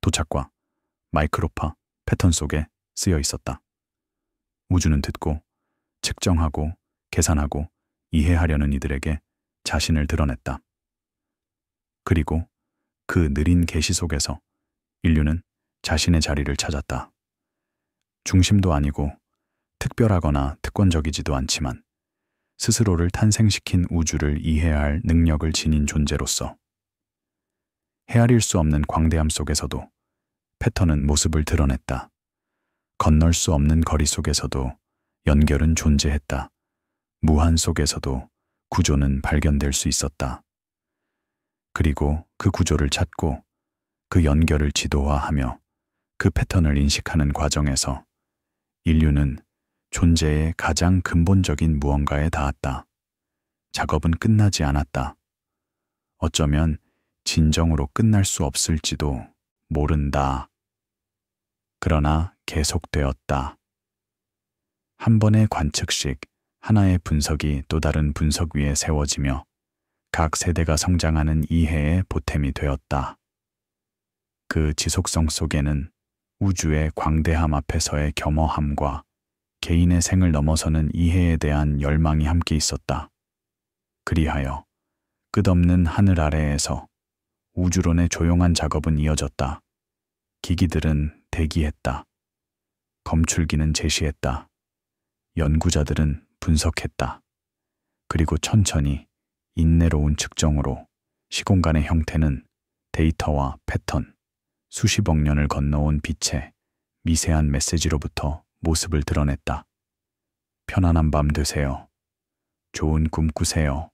Speaker 1: 도착과 마이크로파 패턴 속에 쓰여 있었다. 우주는 듣고 측정하고 계산하고 이해하려는 이들에게 자신을 드러냈다. 그리고 그 느린 계시 속에서 인류는 자신의 자리를 찾았다. 중심도 아니고 특별하거나 특권적이지도 않지만 스스로를 탄생시킨 우주를 이해할 능력을 지닌 존재로서 헤아릴 수 없는 광대함 속에서도 패턴은 모습을 드러냈다. 건널 수 없는 거리 속에서도 연결은 존재했다. 무한 속에서도 구조는 발견될 수 있었다. 그리고 그 구조를 찾고 그 연결을 지도화하며 그 패턴을 인식하는 과정에서 인류는 존재의 가장 근본적인 무언가에 닿았다. 작업은 끝나지 않았다. 어쩌면 진정으로 끝날 수 없을지도 모른다. 그러나 계속되었다. 한 번의 관측식, 하나의 분석이 또 다른 분석 위에 세워지며 각 세대가 성장하는 이해의 보탬이 되었다. 그 지속성 속에는 우주의 광대함 앞에서의 겸허함과 개인의 생을 넘어서는 이해에 대한 열망이 함께 있었다. 그리하여 끝없는 하늘 아래에서 우주론의 조용한 작업은 이어졌다. 기기들은 대기했다. 검출기는 제시했다. 연구자들은 분석했다. 그리고 천천히 인내로운 측정으로 시공간의 형태는 데이터와 패턴, 수십억 년을 건너온 빛의 미세한 메시지로부터 모습을 드러냈다. 편안한 밤 되세요. 좋은 꿈 꾸세요.